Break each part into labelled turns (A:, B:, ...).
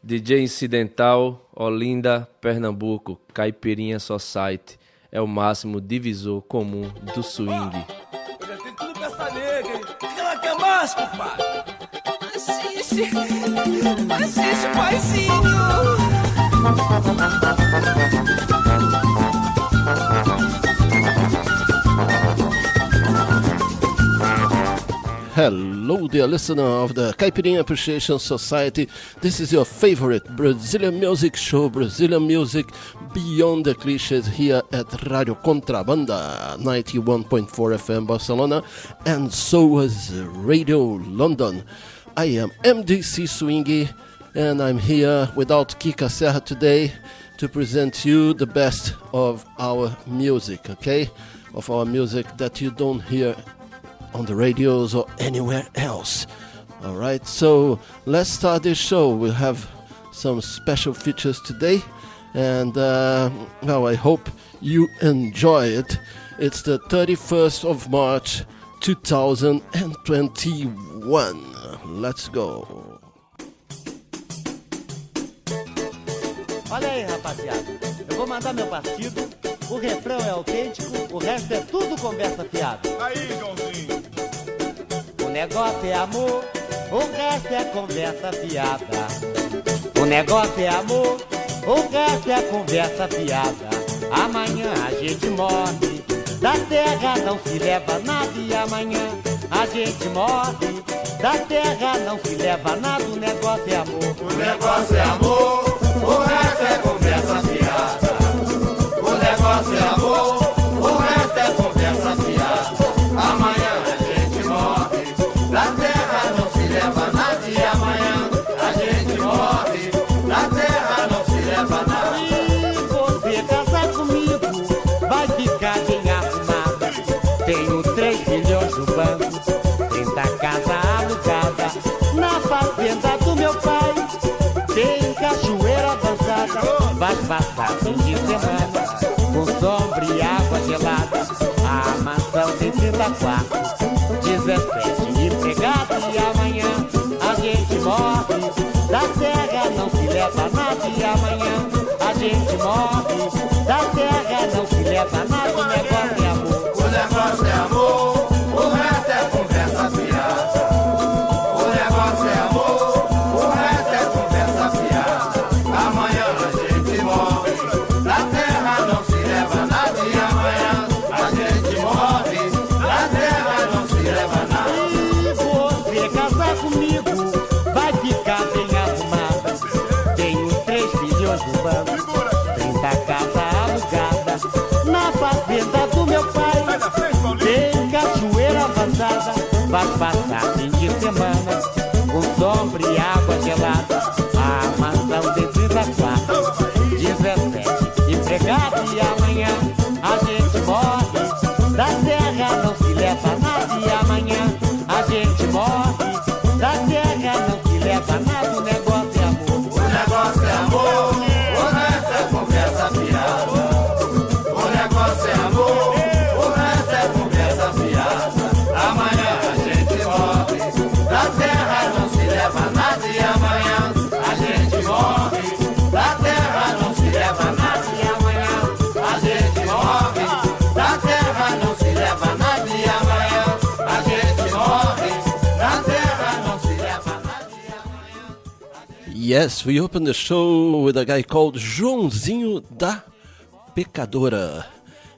A: DJ Incidental, Olinda, Pernambuco, Caipirinha Society. É o máximo divisor comum do swing.
B: Tem tudo pra essa nega, hein? O que ela quer mais, compadre?
C: Assiste, paizinho.
D: Hello, dear listener of the Caipirinha Appreciation Society. This is your favorite Brazilian music show, Brazilian music beyond the clichés, here at Radio Contrabanda, 91.4 FM Barcelona, and so was Radio London. I am MDC Swingy, and I'm here without Kika Serra today to present you the best of our music, okay? Of our music that you don't hear on the radios or anywhere else. All right, so let's start this show. We'll have some special features today, and well, I hope you enjoy it. It's the 31st of March 2021. Let's go.
E: Olha aí, rapaziada, eu vou mandar meu partido. O refrão é autêntico, o resto é tudo conversa fiada.
F: Aí, Joãozinho.
E: O negócio é amor, o resto é conversa fiada. O negócio é amor, o resto é conversa fiada. Amanhã a gente morre, da terra não se leva nada. E amanhã a gente morre, da terra não se leva nada. O negócio é amor,
F: O negócio é amor, o resto é conversa fiada. O negócio é amor, o resto é conversa fiada. Amanhã a gente morre, da terra não se leva nada. E amanhã a gente morre, da terra não se leva nada.
E: e você casar comigo vai ficar bem arrumada. Tenho 3 milhões no banco, 30 casas alugadas. Na fazenda do meu pai tem cachoeira avançada. Vai passar fim de semana com sombra e água gelada. A mansão tem 30 quartos, 17 empregados. E amanhã a gente morre, da terra não se leva nada. E amanhã a gente morre, da terra não se leva nada. O negócio é amor.
F: O negócio é amor, o resto é conversa fiada. O negócio é amor, o resto é conversa fiada. Amanhã a gente morre, da terra não se leva nada. E amanhã a gente morre, da terra não se leva nada.
E: E você casar comigo vai ficar bem arrumada. Tenho 3 milhões no banco, 30 casas alugadas. Na fazenda do meu pai
F: Sai da frente, Paulinho.
E: tem cachoeira avançada. Vai passar fim de semana com sombra e água gelada. A mansão tem 30 quartos, 17 empregados. E amanhã a gente morre, da terra não se leva nada. E amanhã a gente morre, da terra não se leva nada. O negócio é amor.
F: O negócio é amor, o resto é conversa fiada. O negócio é amor, o resto é conversa fiada. Amanhã a gente morre, da terra não se leva nada. E amanhã a gente morre, da terra não se leva nada. E amanhã a gente morre, da terra não se leva nada. E amanhã a gente morre, da terra não se leva nada. E amanhã...
D: Yes, we opened the show with a guy called Joãozinho da Pecadora.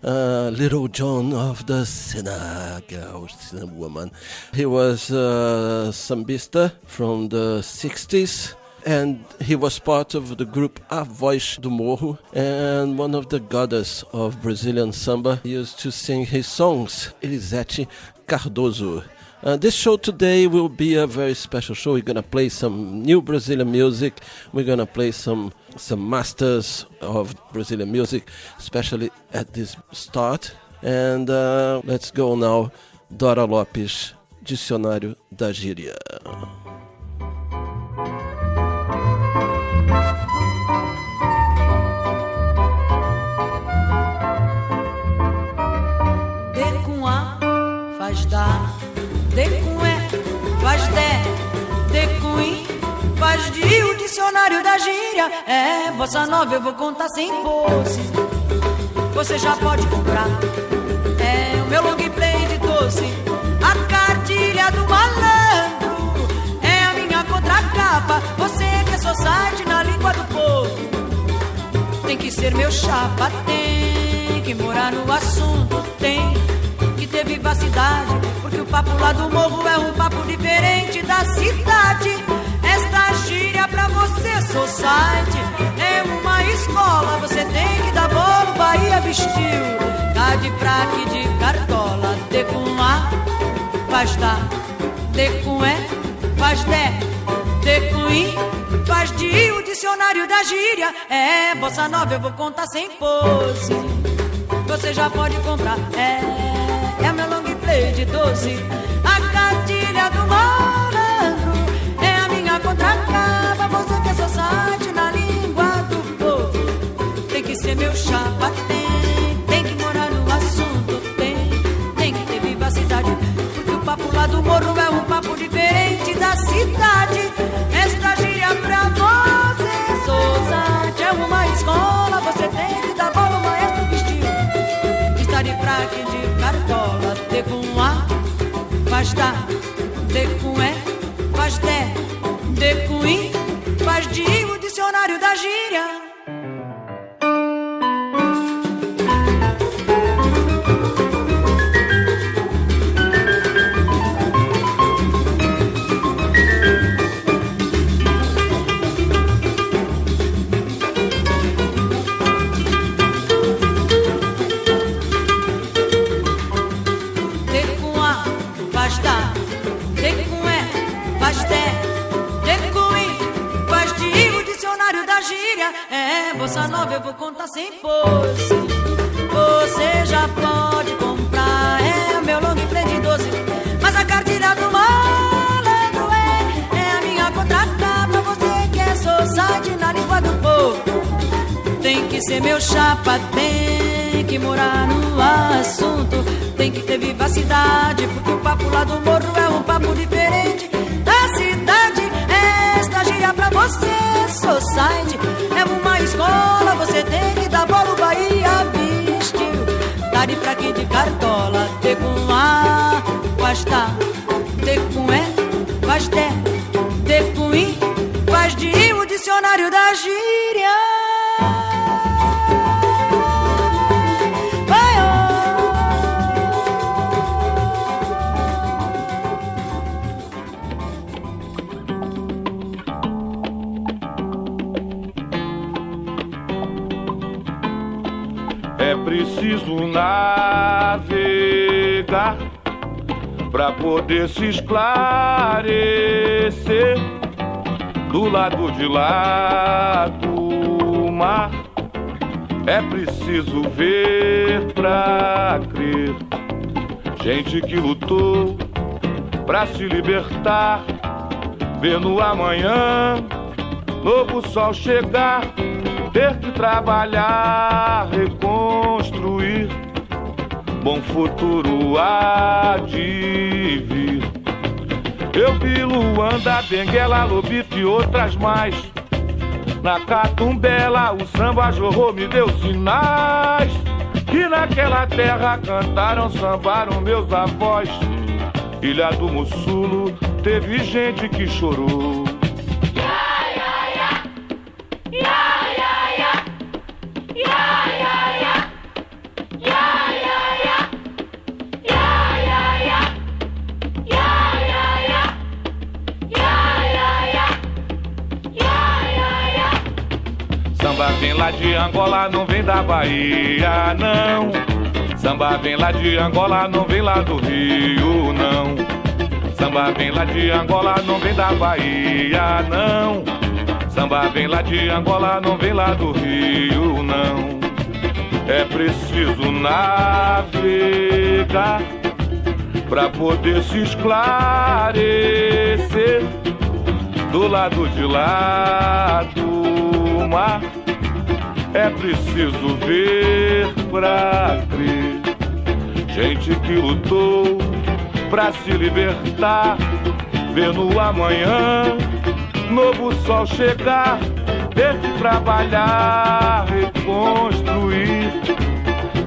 D: Little John of the Sinner Girl, Sinner Woman. He was a sambista from the 60s, and he was part of the group A Voz do Morro, and one of the goddess of Brazilian samba. He used to sing his songs, Elisete Cardoso. This show today will be a very special show. We're going to play some new Brazilian music. We're going to play some masters of Brazilian music, especially at this start. And let's go now. Dora Lopes, Dicionário da Gíria.
C: D com A faz dar, D com E faz D, D com I faz de. O dicionário dicionário da gíria. É bossa nova, eu vou contar sem fosse. Você já pode comprar. É o meu long play de doce. A cartilha do malandro é a minha contracapa. Você que é society na língua do povo tem que ser meu chapa. Tem que morar no assunto. Tem que ter vivacidade, porque o papo lá do morro é um papo diferente da cidade. Esta gíria pra você, society, é uma escola. Você tem que dar bolo, Bahia vestiu. Tá de fraque de cartola. D com A, faz da. D com E, faz dé. D com I, faz de I. O dicionário da gíria é bossa nova, eu vou contar sem pose. Você já pode comprar. É o meu long play de doce. A cartilha do malandro é a minha contracapa. Você que é society na língua do povo tem que ser meu chapa. Tem que morar no assunto. Tem que ter vivacidade, porque o papo lá do morro é um papo diferente da cidade. Esta gíria pra você, society, é uma escola. Você tem que dar bola, o maestro vestiu. Está de fraque de cartola. D com A, faz da. D com E, faz dé. D com I, faz de I. O dicionário da gíria. É bossa nova, eu vou contar sem pose. Você já pode comprar. É o meu long play de doce. Mas a cartilha do malandro é a minha contracapa. Você que é society na língua do povo tem que ser meu chapa. Tem que morar no assunto. Tem que ter vivacidade, porque o papo lá do morro é um papo diferente da cidade. Esta gíria pra você, society, é uma escola. Você tem que dar bola, o Bahia vestiu. Tá de fraque de cartola. D com A, faz da. D com E, faz dé. D com I, faz de I. O dicionário da gíria.
G: É preciso navegar pra poder se esclarecer. Do lado de lá do mar é preciso ver pra crer. Gente que lutou pra se libertar, ver no amanhã novo sol chegar. Ter que trabalhar, reconstruir, bom futuro há de vir. Eu vi Luanda, Benguela, Lobito e outras mais. Na Catumbela o samba jorrou, me deu sinais. Que naquela terra cantaram, sambaram meus avós. Ilha do Mussulo teve gente que chorou. Samba vem lá de Angola, não vem da Bahia, não. Samba vem lá de Angola, não vem lá do Rio, não. Samba vem lá de Angola, não vem da Bahia, não. Samba vem lá de Angola, não vem lá do Rio, não. É preciso navegar pra poder se esclarecer. Do lado de lá do mar é preciso ver pra crer. Gente que lutou pra se libertar, ver no amanhã novo sol chegar, ter que trabalhar, reconstruir,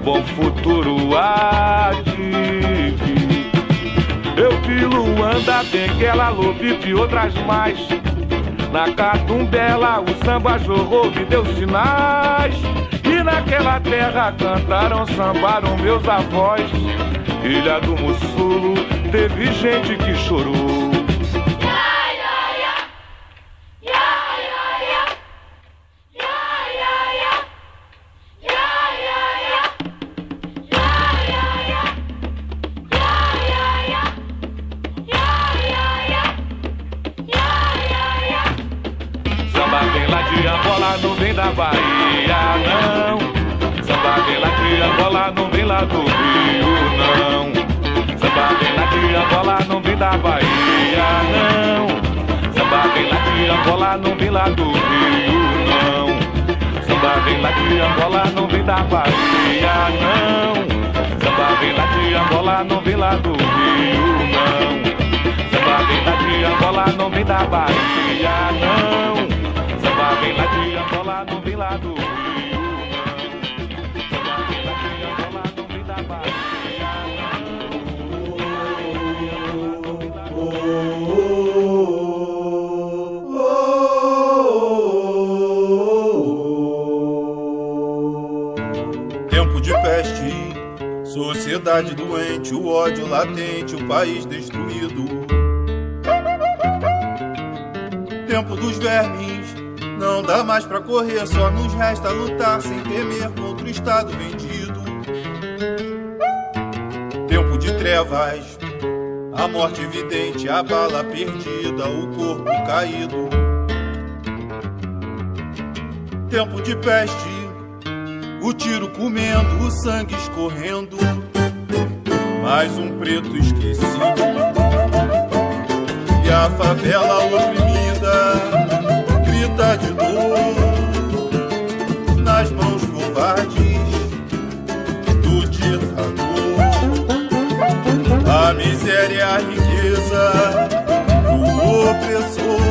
G: bom futuro há de vir. Eu vi Luanda, Benguela, Lobipe e outras mais. Na Catumbela o samba jorrou, me deu sinais. E naquela terra cantaram, sambaram meus avós. Ilha do Mussulo, teve gente que chorou. Não vem da Bahia, não. Samba vem lá de Angola, não vem lá do Rio, não. Samba vem lá de Angola, não vem da Bahia, não. Samba vem lá de Angola, não vem lá do Rio, não. Samba vem lá de Angola, não vem da Bahia, não. Samba vem lá de Angola, não vem lá do Rio, não. Samba vem lá de Angola, não vem da Bahia, não. Samba vem lá de Angola, não vem lá do Rio, não. Samba vem lá de Angola, não vem da Bahia,
F: não. Tempo de peste, sociedade doente, o ódio latente, o país destruído. Tempo dos vermes, não dá mais pra correr, só nos resta lutar sem temer contra o Estado vendido. Tempo de trevas, a morte evidente, a bala perdida, o corpo caído. Tempo de peste, o tiro comendo, o sangue escorrendo, mais um preto esquecido. E a favela oprimida grita de dor nas mãos covardes do ditador. A miséria e a riqueza do opressor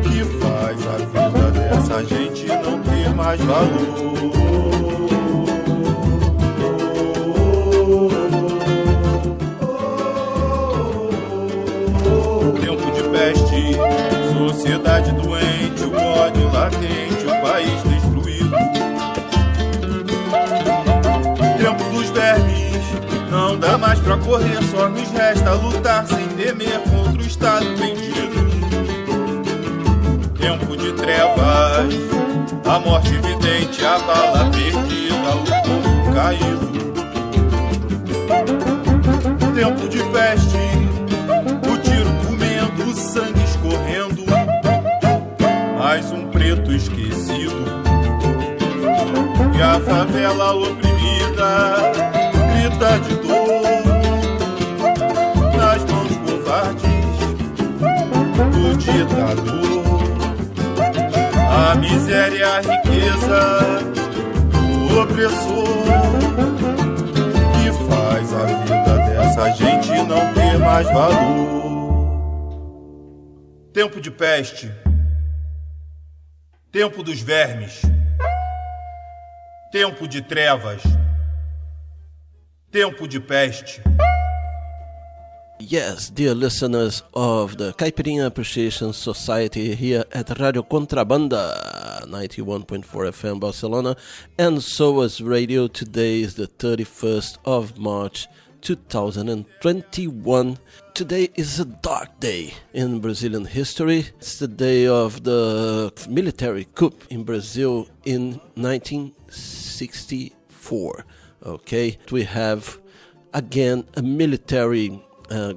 F: que faz a vida dessa gente não ter mais valor. Tempo de peste, sociedade doente, o ódio latente, o país destruído. Tempo dos vermes, não dá mais pra correr, só nos resta lutar sem temer contra o Estado vendido. Tempo de trevas, a morte evidente, a bala perdida, o corpo caído. Tempo de peste, o tiro comendo, o sangue escorrendo, mais um preto esquecido. E a favela oprimida grita de dor nas mãos covardes do ditador. A miséria e a riqueza do opressor que faz a vida dessa gente não ter mais valor. Tempo de peste, tempo dos vermes, tempo de trevas, tempo de peste.
D: Yes, dear listeners of the Caipirinha Appreciation Society here at Radio Contrabanda, 91.4 FM Barcelona, and SOAS Radio. Today is the 31st of March 2021. Today is a dark day in Brazilian history. It's the day of the military coup in Brazil in 1964. Okay, we have again a military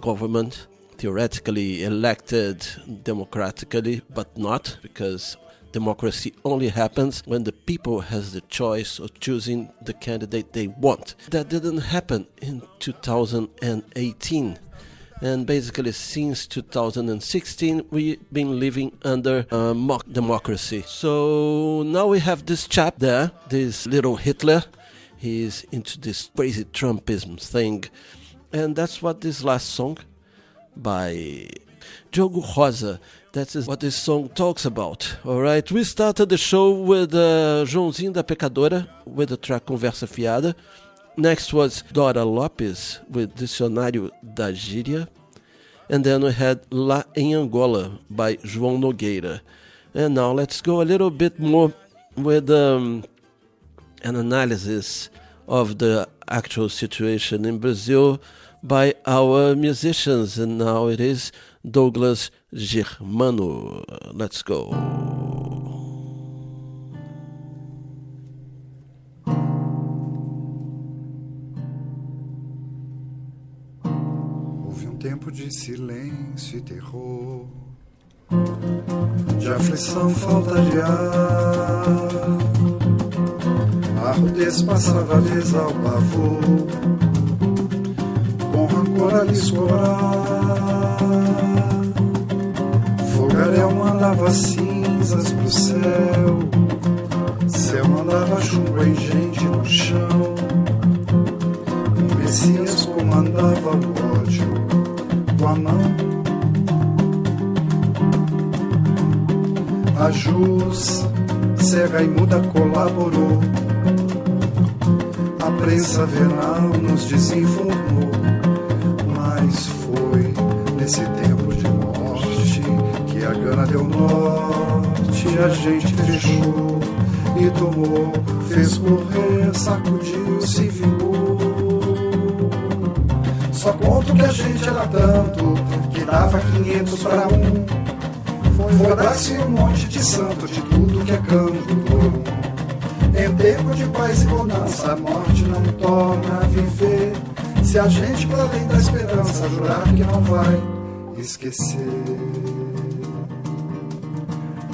D: government, theoretically elected democratically, but not, because democracy only happens when the people has the choice of choosing the candidate they want. That didn't happen in 2018. And basically since 2016 we've been living under mock democracy. So now we have this chap there, this little Hitler. He's into this crazy Trumpism thing. And that's what this last song by Diogo Rosa That is what this song talks about. Alright, we started the show with Joãozinho da Pecadora with the track Conversa Fiada. Next was Dora Lopes with Dicionário da Gíria. And then we had Lá em Angola by João Nogueira. And now let's go a little bit more with an analysis of the actual situation in Brazil by our musicians. And now it is Douglas Germano. Let's go.
H: Houve tempo de silêncio e terror, de aflição, falta de ar. A rudez passava a vez ao pavor, com rancor a lhes cobrar. Fogaréu mandava cinzas pro céu, céu mandava chuva e gente no chão. O Messias comandava o ódio com a mão. A Jus, cega e muda, colaborou. A prensa venal nos desinformou. Mas foi nesse tempo de morte que a gana deu norte. A gente fechou e tomou, fez correr, sacudiu, se vingou. Só conto que a gente era tanto que dava 500 pra um. Foi dar-se um monte de santo de tudo que é canto. Em tempo de paz e bonança, a morte não torna a viver. Se a gente, para além da esperança, jurar que não vai esquecer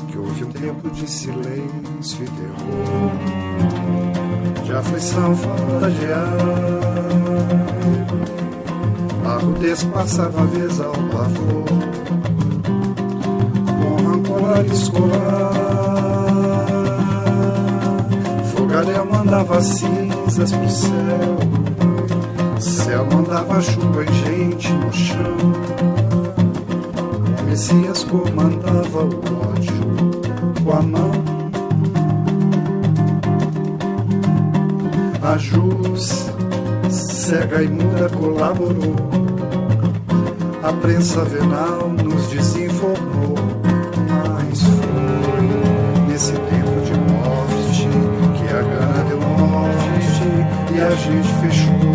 H: que houve um tempo de silêncio e terror, de aflição, falta de ar. A rudez passava a vez ao pavor, a escolar. Fogaréu mandava cinzas pro céu, céu mandava chuva e gente no chão. O Messias comandava o ódio com a mão. A Jus, cega e muda, colaborou. A prensa venal nos desinformou. Nesse tempo de morte que a gana deu norte e a gente fechou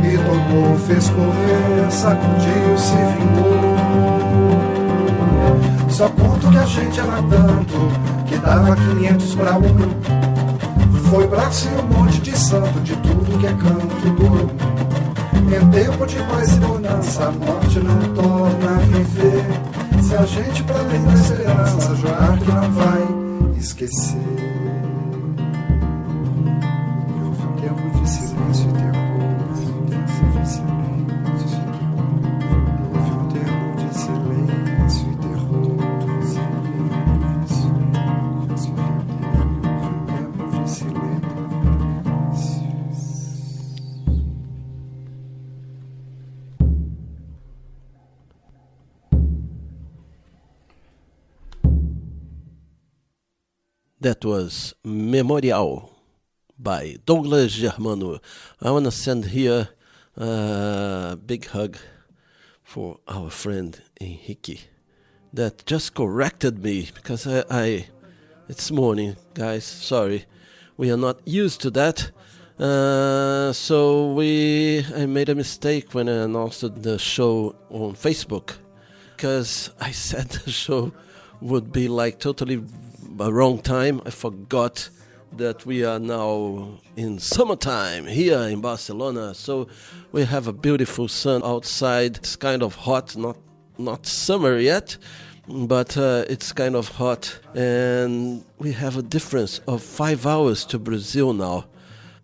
H: e tomou, fez correr, sacudiu, se vingou. Só conto que a gente era tanto que dava 500 pra um. Foi braço e um monte de santo de tudo que é canto do. Em tempo de paz e bonança, a morte não torna a viver. Se a gente, para além da esperança, jurar que não vai esquecer que houve um tempo de silêncio e terror. Houve um tempo de silêncio e terror. Houve um tempo de silêncio e terror. Houve um tempo de silêncio.
D: That was Memorial by Douglas Germano. I want to send here a big hug for our friend Henrique that just corrected me because it's morning, guys. Sorry, we are not used to that. So I made a mistake when I announced the show on Facebook because I said the show would be like totally a wrong time. I forgot that we are now in summertime here in Barcelona, so we have a beautiful sun outside. It's kind of hot, not summer yet, but it's kind of hot, and we have a difference of 5 hours to Brazil now,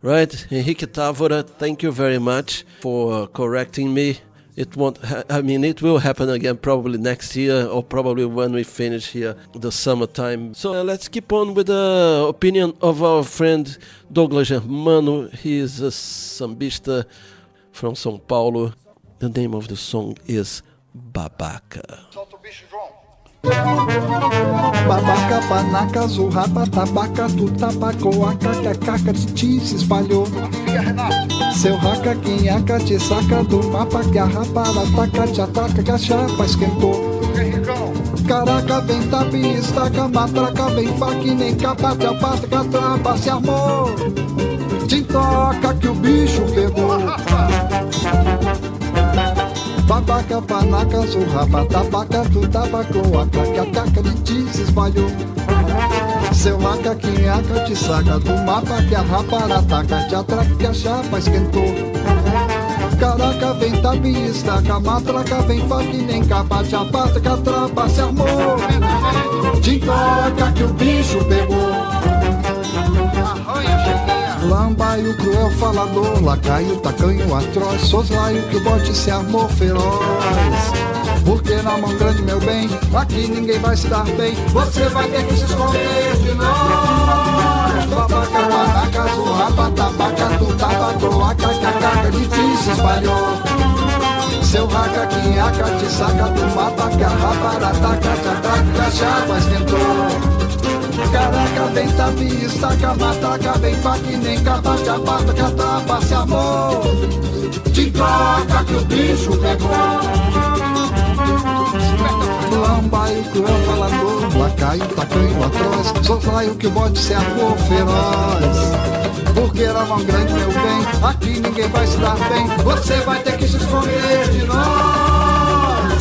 D: right? Henrique Távora, thank you very much for correcting me. It will happen again probably next year or probably when we finish here the summertime. So let's keep on with the opinion of our friend Douglas Germano. He is a sambista from São Paulo. The name of the song is Babaca.
H: Solta o bicho, João. Babaca, panaca, zurrapa, tabaca, tu tabacoa, caca, titi se espalhou. Seu raca, quinhaca, te saca do mapa, que a rapara ataca, te ataca, que a chapa esquentou. Caraca, vem tabi, estaca, matraca, vem faca, nem capa, te apata, que a trapa se armou. Te toca que o bicho pegou. Babaca, panaca, zurrapa, tabaca, tu tabacoa, caca, de ti se espalhou. Seu raca, quinhaca, te saca do mapa, que a rapara ataca, te atraca, que a chapa esquentou. Caraca, vem tabi, estaca, matraca, vem faca, nem capa, te apata, que a trapa se armou. Te toca que o bicho pegou. Lambaio, cruel falador, lacaio, tacanho, atroz, soslaio que o bote se armou feroz. Porque na mão grande, meu bem, aqui ninguém vai se dar bem. Você vai ter que se esconder de nós. Babaca, panaca, zurrapa, tabaca, tu tabacoa, caca, de ti se espalhou. Seu raca, quinhaca, te saca do mapa, que a rapara ataca, te ataca, que a chapa esquentou. Caraca, vem tabi, estaca, mataca, vem faca, nem capa, te apata, que a trapa se amou. Te toca que o bicho pegou. Lambaio, cruel falador, lacaio, tacanho, atroz, soslaio que o bote se armou feroz. Porque na mão grande, meu bem, aqui ninguém vai se dar bem. Você vai ter que se esconder de nós.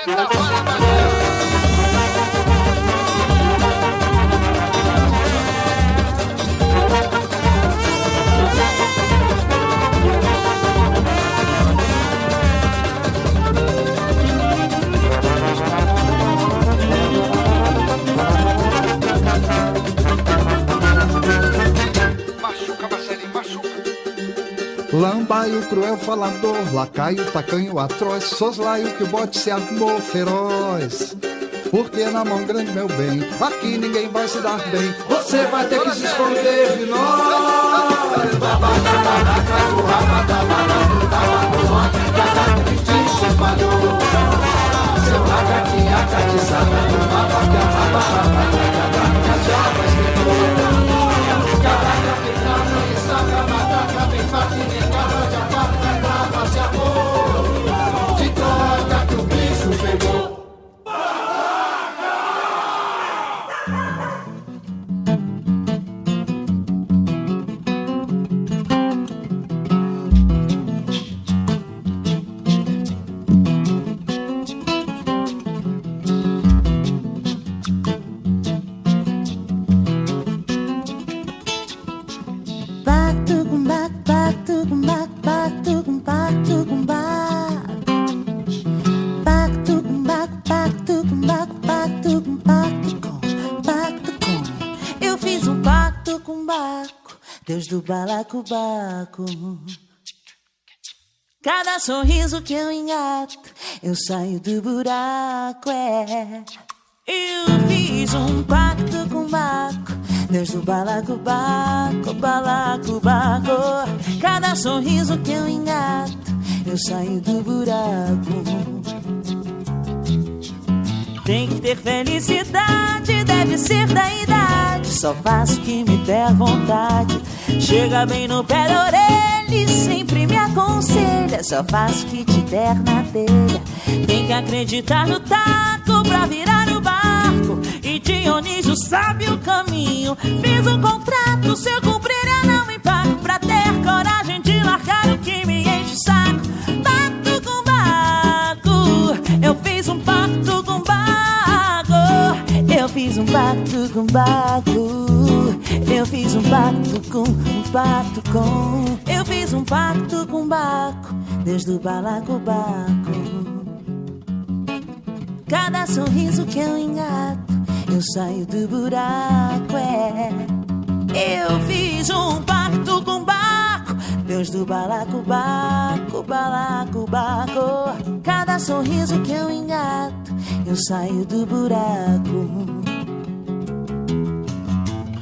H: Senta fora, Matheus. Lambaio, cruel falador, lacaio, tacanho, atroz, soslaio que o bote se armou feroz. Porque na mão grande, meu bem, aqui ninguém vai se dar bem. Você vai ter que se esconder de nós. Babaca, baraca, zurrapa, tabaca, tabacoa, caca, de ti se espalhou. Seu raca, quinhaca, te saca do mapa, que a rapa, que a chapa esquentou. Caraca, picada, estaca, mataca, vem faca, nem cabra, de apata, que a trapa se armou. Te toca que o bicho pegou.
I: Deus do balacobaco. Cada sorriso que eu engato, eu saio do buraco, Eu fiz um pacto com o Baco, Deus do balacobaco, balacobaco. Cada sorriso que eu engato, eu saio do buraco. Tem que ter felicidade, deve ser da idade. Só faço o que me der vontade. Chega bem no pé da orelha e sempre me aconselha. Só faço o que te der na telha. Tem que acreditar no taco pra virar o barco. E Dionísio sabe o caminho. Fiz um contrato, se eu cumprir eu não me pago. Pra ter coragem de largar o que me enche o saco. Pacto com Baco, eu fiz um pacto com Baco. Eu fiz um pacto com Baco. Eu fiz um pacto com, Eu fiz um pacto com Baco, desde o balacobaco. Cada sorriso que eu engato, eu saio do buraco, Eu fiz um pacto com Baco, Deus do balacobaco, balacobaco. Cada sorriso que eu engato, eu saio do buraco.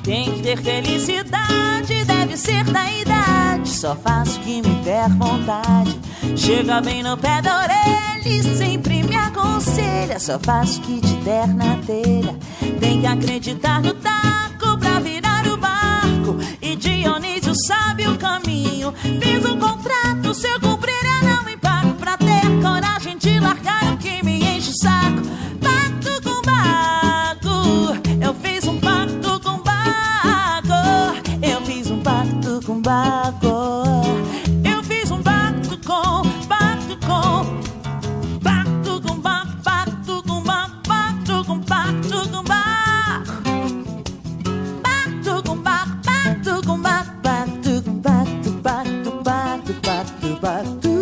I: Tem que ter felicidade, deve ser da idade. Só faço o que me der vontade. Chega bem no pé da orelha e sempre me aconselha. Só faço o que te der na telha. Tem que acreditar no taco pra virar o barco. E Dionísio sabe o caminho. Fiz um contrato, se eu cumprir eu não me pago. Pra ter coragem de largar o que me enche o saco. Pacto com Baco, eu fiz um pacto com Baco. Eu fiz um pacto com Baco. Eu fiz um pacto com Baco, pacto com Baco, pacto com Baco, pacto com pacto com Baco. Pacto com Baco, pacto com Baco, pacto com pacto, pacto, pacto, pacto, pacto.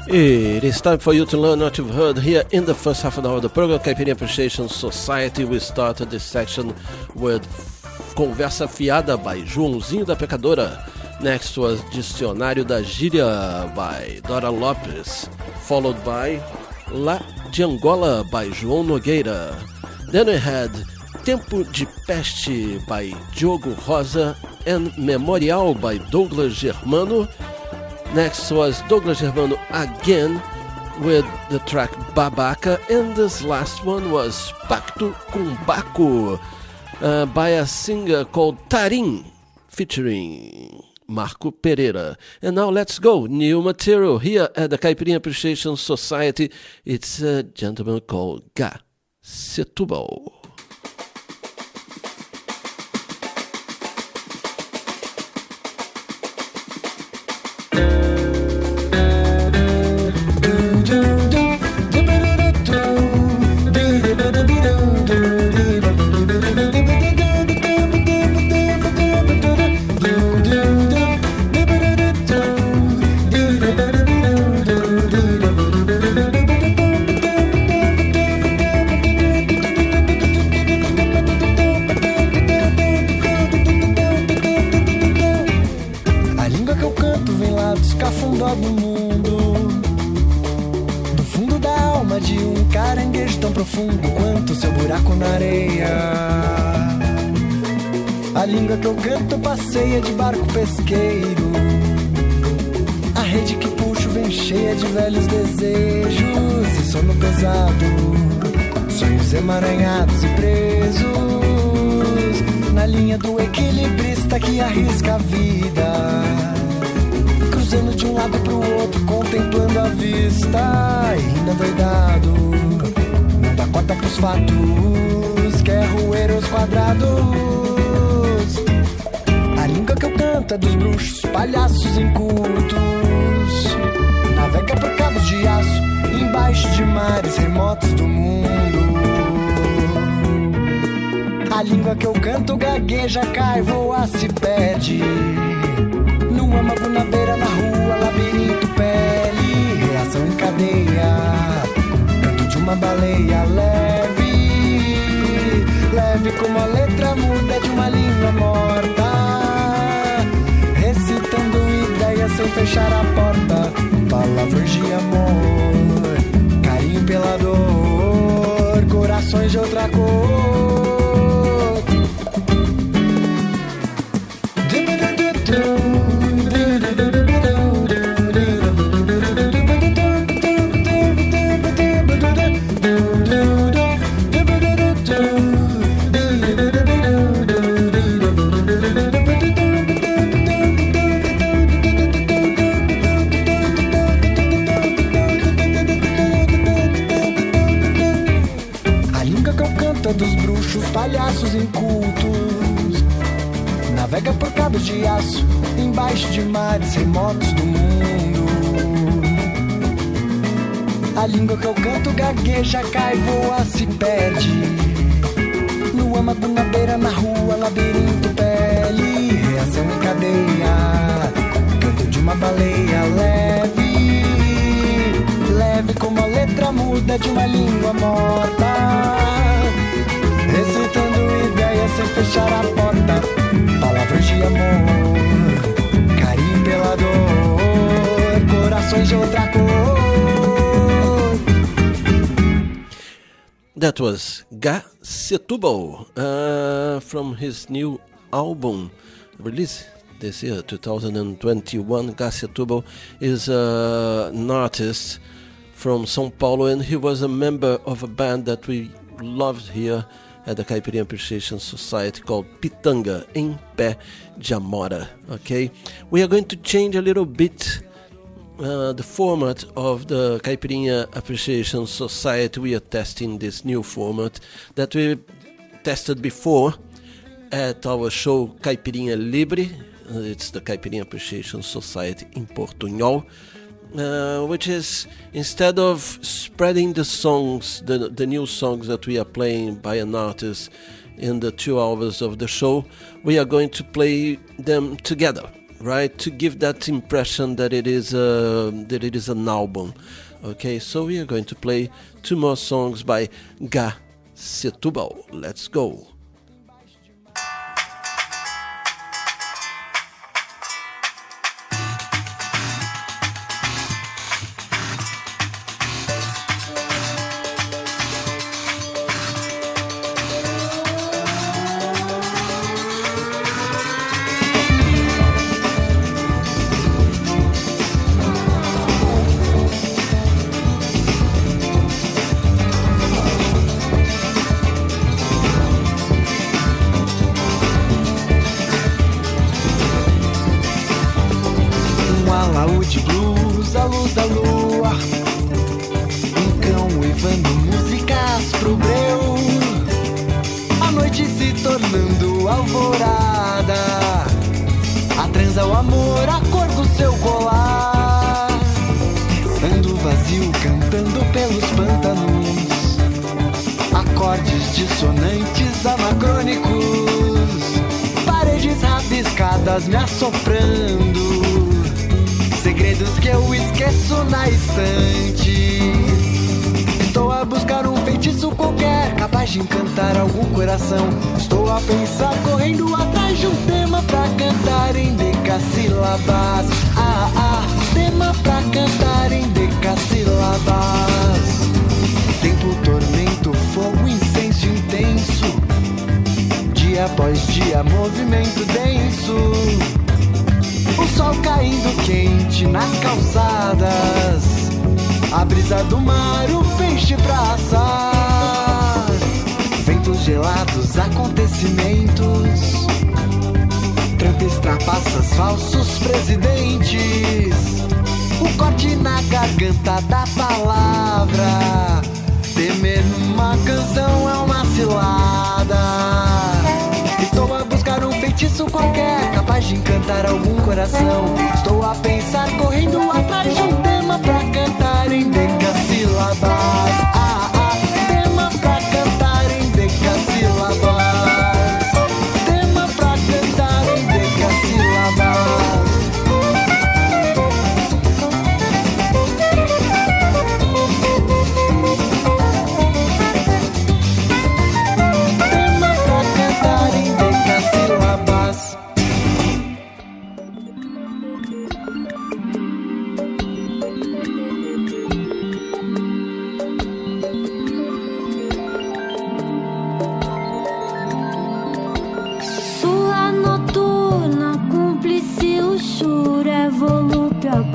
D: It is time for you to learn what you've heard here in the first half an hour of the program, Caipirinha Appreciation Society. We started this section with Conversa Fiada by Joãozinho da Pecadora. Next was Dicionário da Gíria by Dora Lopes, followed by La de Angola by João Nogueira. Then we had Tempo de Peste by Diogo Rosa and Memorial by Douglas Germano. Next was Douglas Germano again with the track Babaca, and this last one was Pacto com Baco by a singer called Tarim featuring Marco Pereira. And now let's go, new material here at the Caipirinha Appreciation Society. It's a gentleman called Gá Setúbal.
J: A língua que eu canto passeia de barco pesqueiro. A rede que puxo vem cheia de velhos desejos e sono pesado, sonhos emaranhados e presos na linha do equilibrista que arrisca a vida, cruzando de um lado pro outro, contemplando a vista, e ainda doidado, não dá conta pros fatos, quer roer os quadrados. A língua que eu canto é dos bruxos, palhaços incultos, navega por cabos de aço, embaixo de mares remotos do mundo. A língua que eu canto gagueja, cai, voa, se perde, no âmago, na beira, na rua, labirinto, pele, reação em cadeia, canto de uma baleia leve, leve como a letra muda de uma língua morta, recitando ideias sem fechar a porta, palavras de amor, carinho pela dor, corações de outra cor. Palhaços incultos, navega por cabos de aço, embaixo de mares remotos do mundo. A língua que eu canto gagueja, cai, voa, se perde, no âmago, na beira, na rua, labirinto, pele, reação em cadeia, canto de uma baleia leve, leve como a letra muda de uma língua morta, recitando ideias sem fechar a porta, palavras de amor, carinho pela dor, corações de outra cor.
D: That was Gá Setúbal from his new album release this year, 2021. Gá Setúbal is an artist from São Paulo, and he was a member of a band that we loved here at the Caipirinha Appreciation Society called Pitanga, Em Pé de Amora. Okay, we are going to change a little bit the format of the Caipirinha Appreciation Society. We are testing this new format that we tested before at our show Caipirinha Libre. It's the Caipirinha Appreciation Society in Portunhol, which is, instead of spreading the songs, the new songs that we are playing by an artist in the 2 hours of the show, we are going to play them together, right, to give that impression that it is an album. Okay, so we are going to play 2 more songs by Gá Setúbal. Let's go.
J: Dissonantes anacrônicos, paredes rabiscadas me assoprando, segredos que eu esqueço na estante. Estou a buscar um feitiço qualquer, capaz de encantar algum coração. Estou a pensar correndo atrás de um tema pra cantar em decassílabas. Tema pra cantar em decassílabas. Tempo, tormento, fogo, incenso intenso. Dia após dia, movimento denso. O sol caindo quente nas calçadas. A brisa do mar, o peixe pra assar. Ventos gelados, acontecimentos. Trampes, trapaças, falsos presidentes. O corte na garganta da palavra. Temer uma canção é uma cilada. Estou a buscar um feitiço qualquer, capaz de encantar algum coração. Estou a pensar correndo atrás de um tema pra cantar em decassílabas. Tema pra cantar em decassílabas. Tema pra cantar em decassílabas.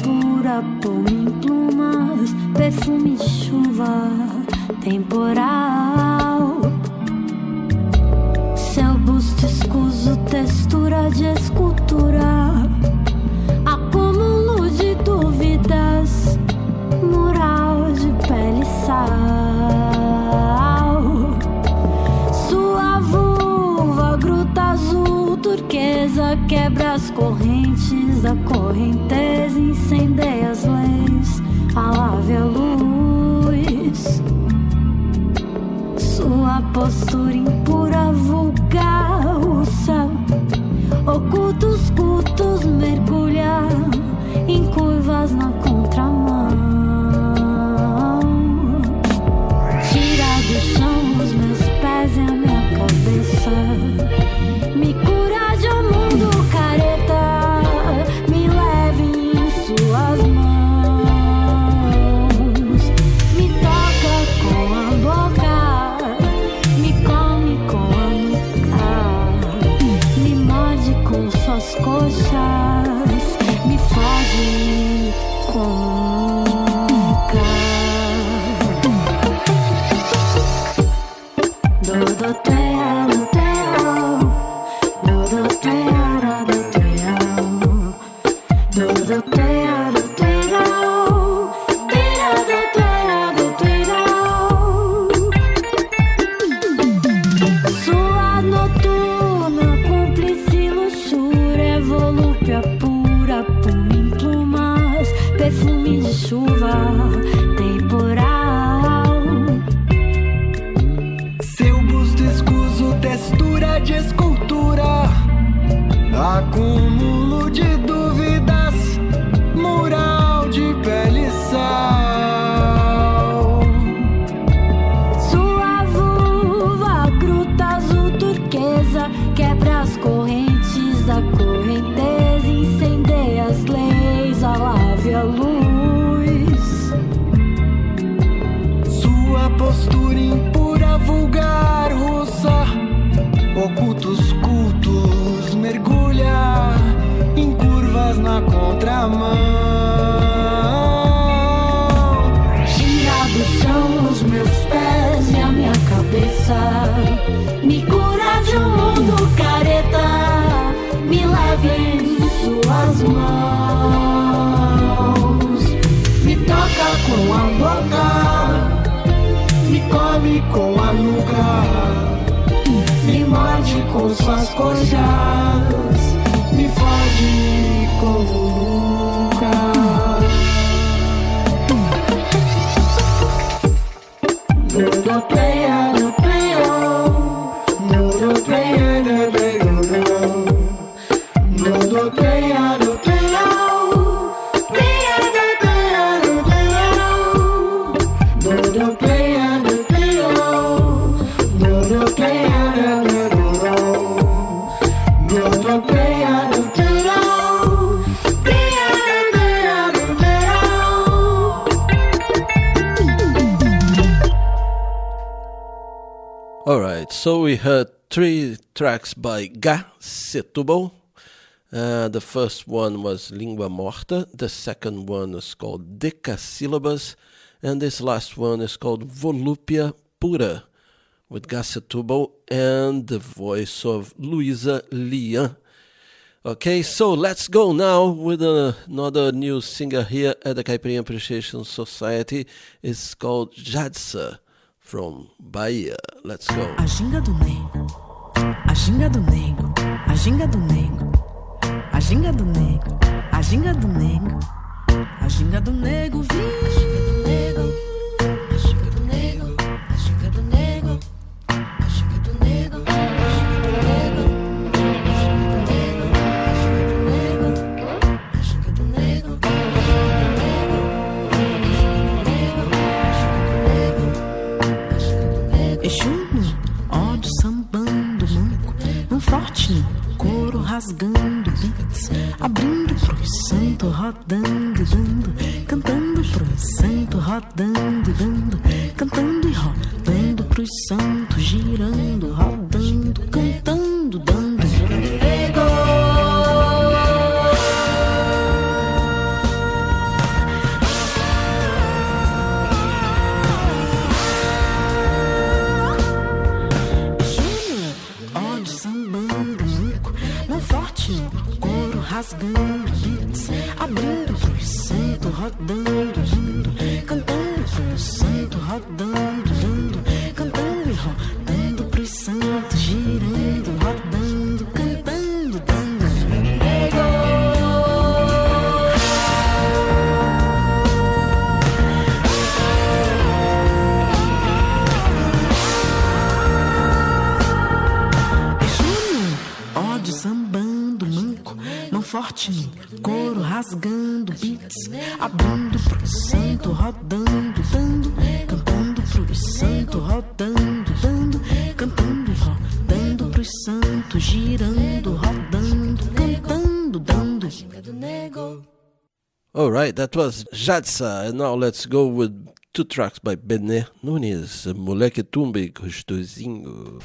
K: Pura, pão em plumas, perfume de chuva temporal. Seu busto escuso, textura de escultura. Acúmulo de dúvidas, mural de pele e sal. Sua vulva, gruta azul, turquesa, quebra as correntes da correnteza, incendeia as leis, alave a luz. Sua postura impura, vulgar, o céu oculta os cultos, mergulha em curvas na contramão. Tira do chão os meus pés e a minha cabeça, me cura de um mundo careta, me leva como nunca. Dodoteia, doteia, dodoteia, doteia, dodoteia, doteia, dodoteia, doteia. Sua noturna, cúmplice luxúria, volúpia pura, puma em plumas, perfume de chuva temporal.
J: Seu busto escuso, textura de escultura, acúmulo de dúvidas, mural de pele e sal.
K: Sua vulva, gruta azul turquesa, quebra as correntes da correnteza, incendeia as leis, alave a luz.
J: Sua postura impura, vulgar, russa, ocultos cultos, mergulha em curvas na contramão.
K: Gira do chão os meus pés e a minha cabeça, me cura de um mundo careta, me leve em suas mãos, me toca com a boca, me come com a nuca, me morde com suas coxas, me foge como nunca. Dodoteia, dodoteia, dodoteia, dodoteia, dodoteia, dodoteia, dodoteia,
D: Alright, so we heard 3 tracks by Gá Setúbal. The first one was Língua Morta, the second one is called Decassílabas, and this last one is called Volúpia Pura, with Gá Setúbal and the voice of Luísa Lian. Okay, so let's go now with another new singer here at the Caipirinha Appreciation Society. It's called Jadsa from Bahia. Let's go.
L: A ginga do nego, a ginga do nego, a ginga do nego, a ginga do nego, a ginga do nego, a ginga do nego, a ginga do nego, a ginga do nego, a ginga do nego, a ginga do nego, a ginga do nego, a ginga do nego, Exu, ódio sambando manco, num forte coro rasgando beats, abrindo pro santo, rodando, dando, cantando pro santo, rodando, dando, cantando e rodando pro santo, girando, rodando, cantando, dando. Rasgando beats, abrindo pro santo, rodando, dando, cantando pro santo, rodando, dando, cantando e rodando pro santo, girando, rodando, cantando, dando. Ódio sambando manco, não forte no coro, rasgando beats, abrindo pro santo, rodando, dando, cantando pro santo, rodando, dando, cantando e rodando pro santo, girando, rodando, cantando, dando.
D: Alright, that was Jadsa, and now let's go with 2 tracks by Bené Nunes, Moleque Tumbe Gostosinho.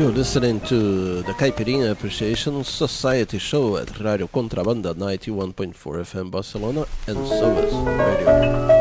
D: You're listening to the Caipirinha Appreciation Society show at Radio Contrabanda 91.4 FM Barcelona and SOAS Radio.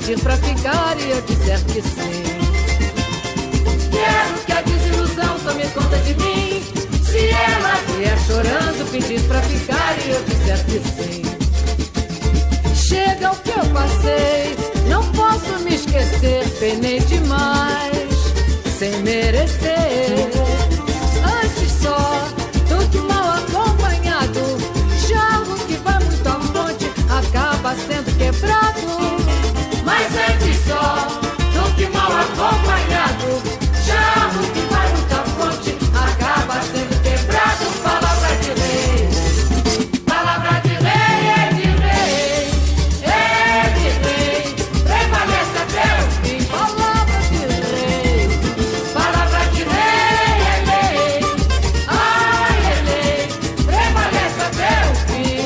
M: pedir pra ficar e eu disser que sim. Quero que a desilusão tome conta de mim. Se ela vier chorando, pedir pra ficar e eu disser que sim. Chega o que eu passei, não posso me esquecer. Penei demais, sem merecer. Antes só do que mal acompanhado. Jarro que vai muito à fonte acaba sendo quebrado. Mas antes só do que mal acompanhado. Jarro que vai muito à fonte acaba sendo quebrado. Palavra de rei, palavra de rei, é de rei, é de rei. Prevalece até o fim. Palavra de rei, palavra de rei, é lei. Ai, é lei, prevalece até o fim.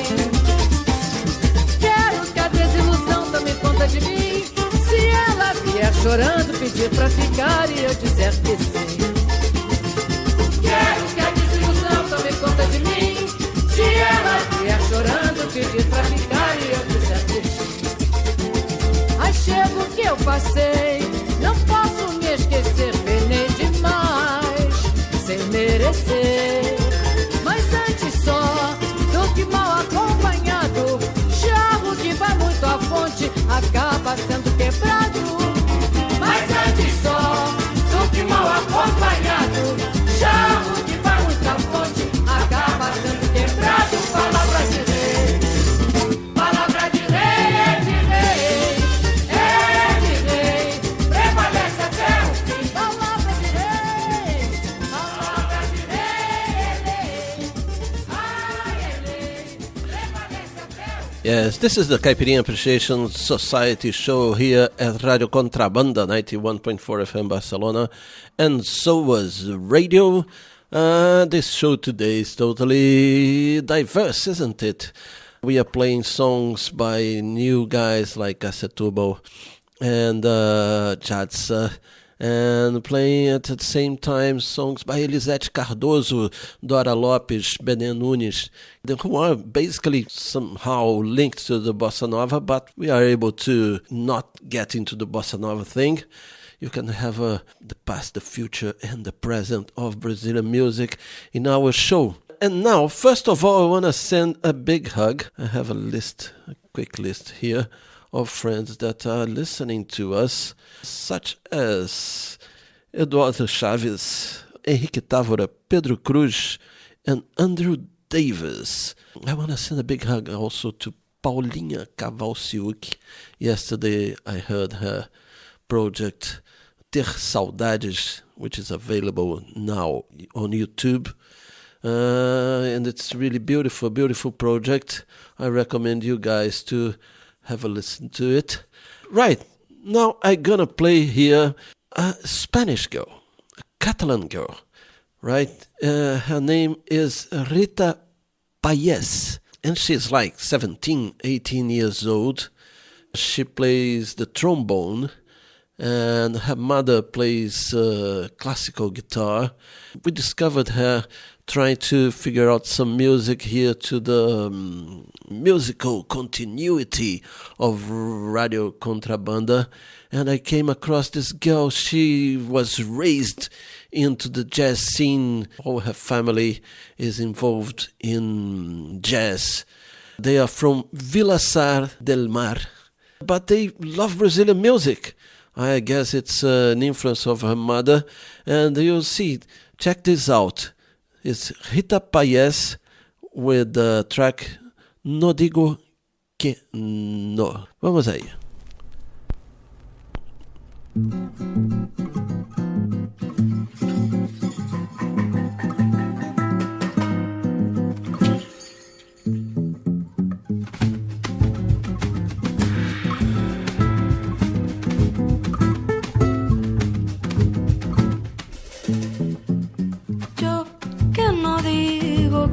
M: Quero que a desilusão tome conta de mim. Se ela vier chorando, pedir pra ficar e eu disser que sim. Quero que a desilusão tome conta de mim. Se ela vier chorando, pedir pra ficar e eu disser que sim. Ai, chego que eu passei, não posso me esquecer. Penei demais, sem merecer. Mas antes só do que mal acompanhado. Jarro que vai muito à fonte acaba sendo quebrado. Mas antes só do que mal acompanhado.
D: Yes, this is the Caipirinha Appreciation Society show here at Radio Contrabanda 91.4 FM Barcelona, and so was radio. This show today is totally diverse, isn't it? We are playing songs by new guys like Aceturbo and Jadsa, and playing at the same time songs by Elisete Cardoso, Dora Lopes, Bené Nunes, who are basically somehow linked to the Bossa Nova, but we are able to not get into the Bossa Nova thing. You can have the past, the future, and the present of Brazilian music in our show. And now, first of all, I want to send a big hug. I have a quick list here of friends that are listening to us, such as Eduardo Chaves, Henrique Távora, Pedro Cruz, and Andrew Davis. I want to send a big hug also to Paulinha Cavalciuc. Yesterday I heard her project Ter Saudades, which is available now on YouTube. And it's really beautiful project. I recommend you guys to have a listen to it. Right, now I'm gonna play here a Spanish girl, a Catalan girl, right? Her name is Rita Payés, and she's like 17, 18 years old. She plays the trombone, and her mother plays classical guitar. We discovered her trying to figure out some music here to the musical continuity of Radio Contrabanda, and I came across this girl. She was raised into the jazz scene. All her family is involved in jazz. They are from Vilassar del Mar, but they love Brazilian music. I guess it's an influence of her mother, and you'll see. Check this out. It's Rita Payés with the track No Digo Que No. Vamos aí.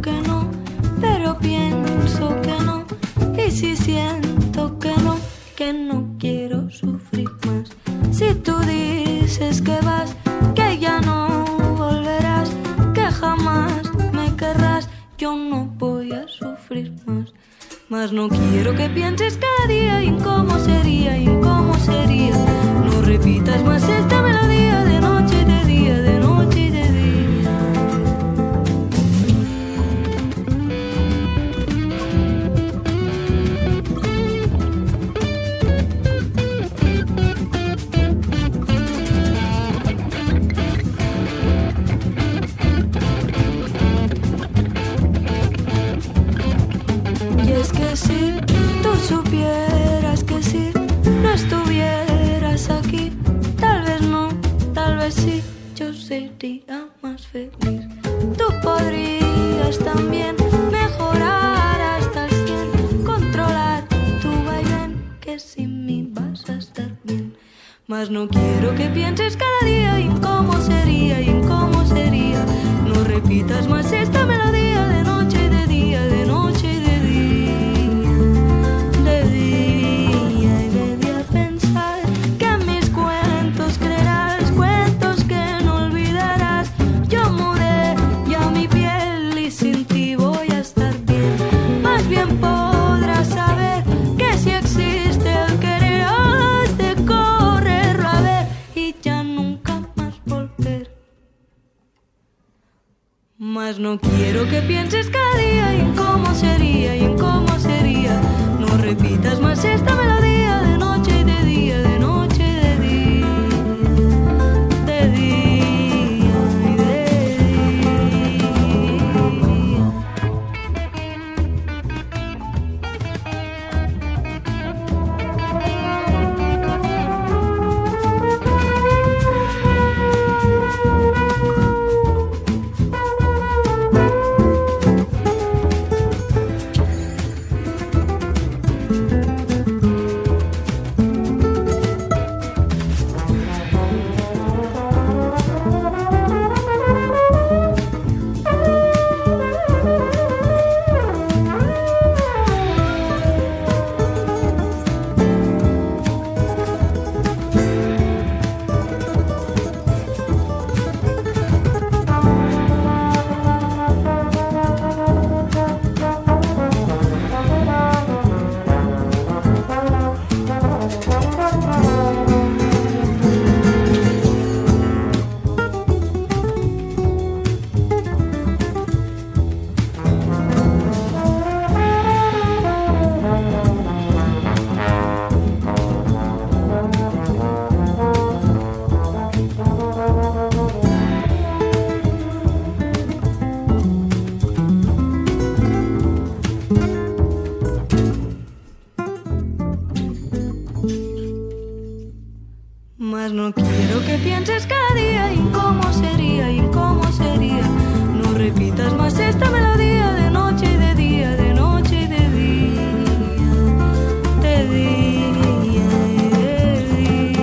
N: Que no, pero pienso que no, y si siento que no quiero sufrir más. Si tú dices que vas, que ya no volverás, que jamás me querrás, yo no voy a sufrir más. Mas no quiero que pienses cada día en cómo sería, no repitas más esta melodía de noche y de día, de noche y de día. Si tú supieras que si no estuvieras aquí, tal vez no, tal vez sí, yo sería más feliz. Tú podrías también mejorar hasta el 100, controlar tu vaivén, que sin mí vas a estar bien. Mas no quiero que pienses cada día en cómo sería, no repitas más esta melodía de noche y de día, de noche y de Mas no quiero que pienses cada día en cómo sería, no repitas más esta melodía de noche y de día, de noche y de día, de día y de día. Mas no quiero que pienses cada día y cómo sería y cómo sería. No repitas más esta melodía de noche y de día, de noche y de día, de día y de día.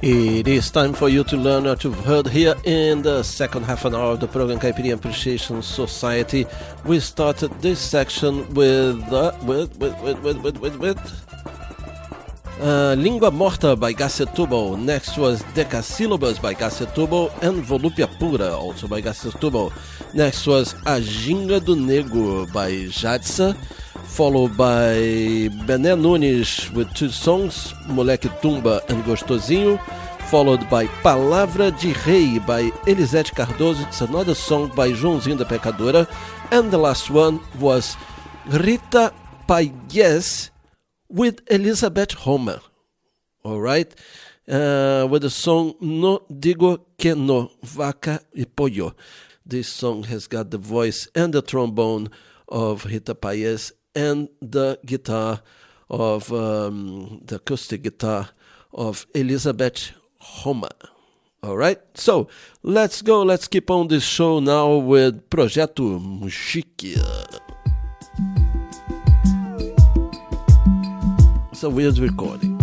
D: It is time for you to learn what you've heard here in the second half an hour of the program Caipirinha Appreciation Society. We started this section with Língua Morta by Garcia Tubal. Next was Decasyllabus by Garcia Tubal and Volúpia Pura, also by Garcia Tubal. Next was A Ginga do Nego by Jadsa, followed by Bené Nunes with two songs, Moleque Tumba and Gostosinho, followed by Palavra de Rei by Elisete Cardoso. It's another song by Joãozinho da Pecadora. And the last one was Rita Payés with Elizabeth Homer. Alright? With the song No Digo Que No, Vaca e Pollo. This song has got the voice and the trombone of Rita Payés and the guitar of the acoustic guitar of Elizabeth Homer. Alright, so let's go, let's keep on this show now with Projeto Muxique. It's a weird recording.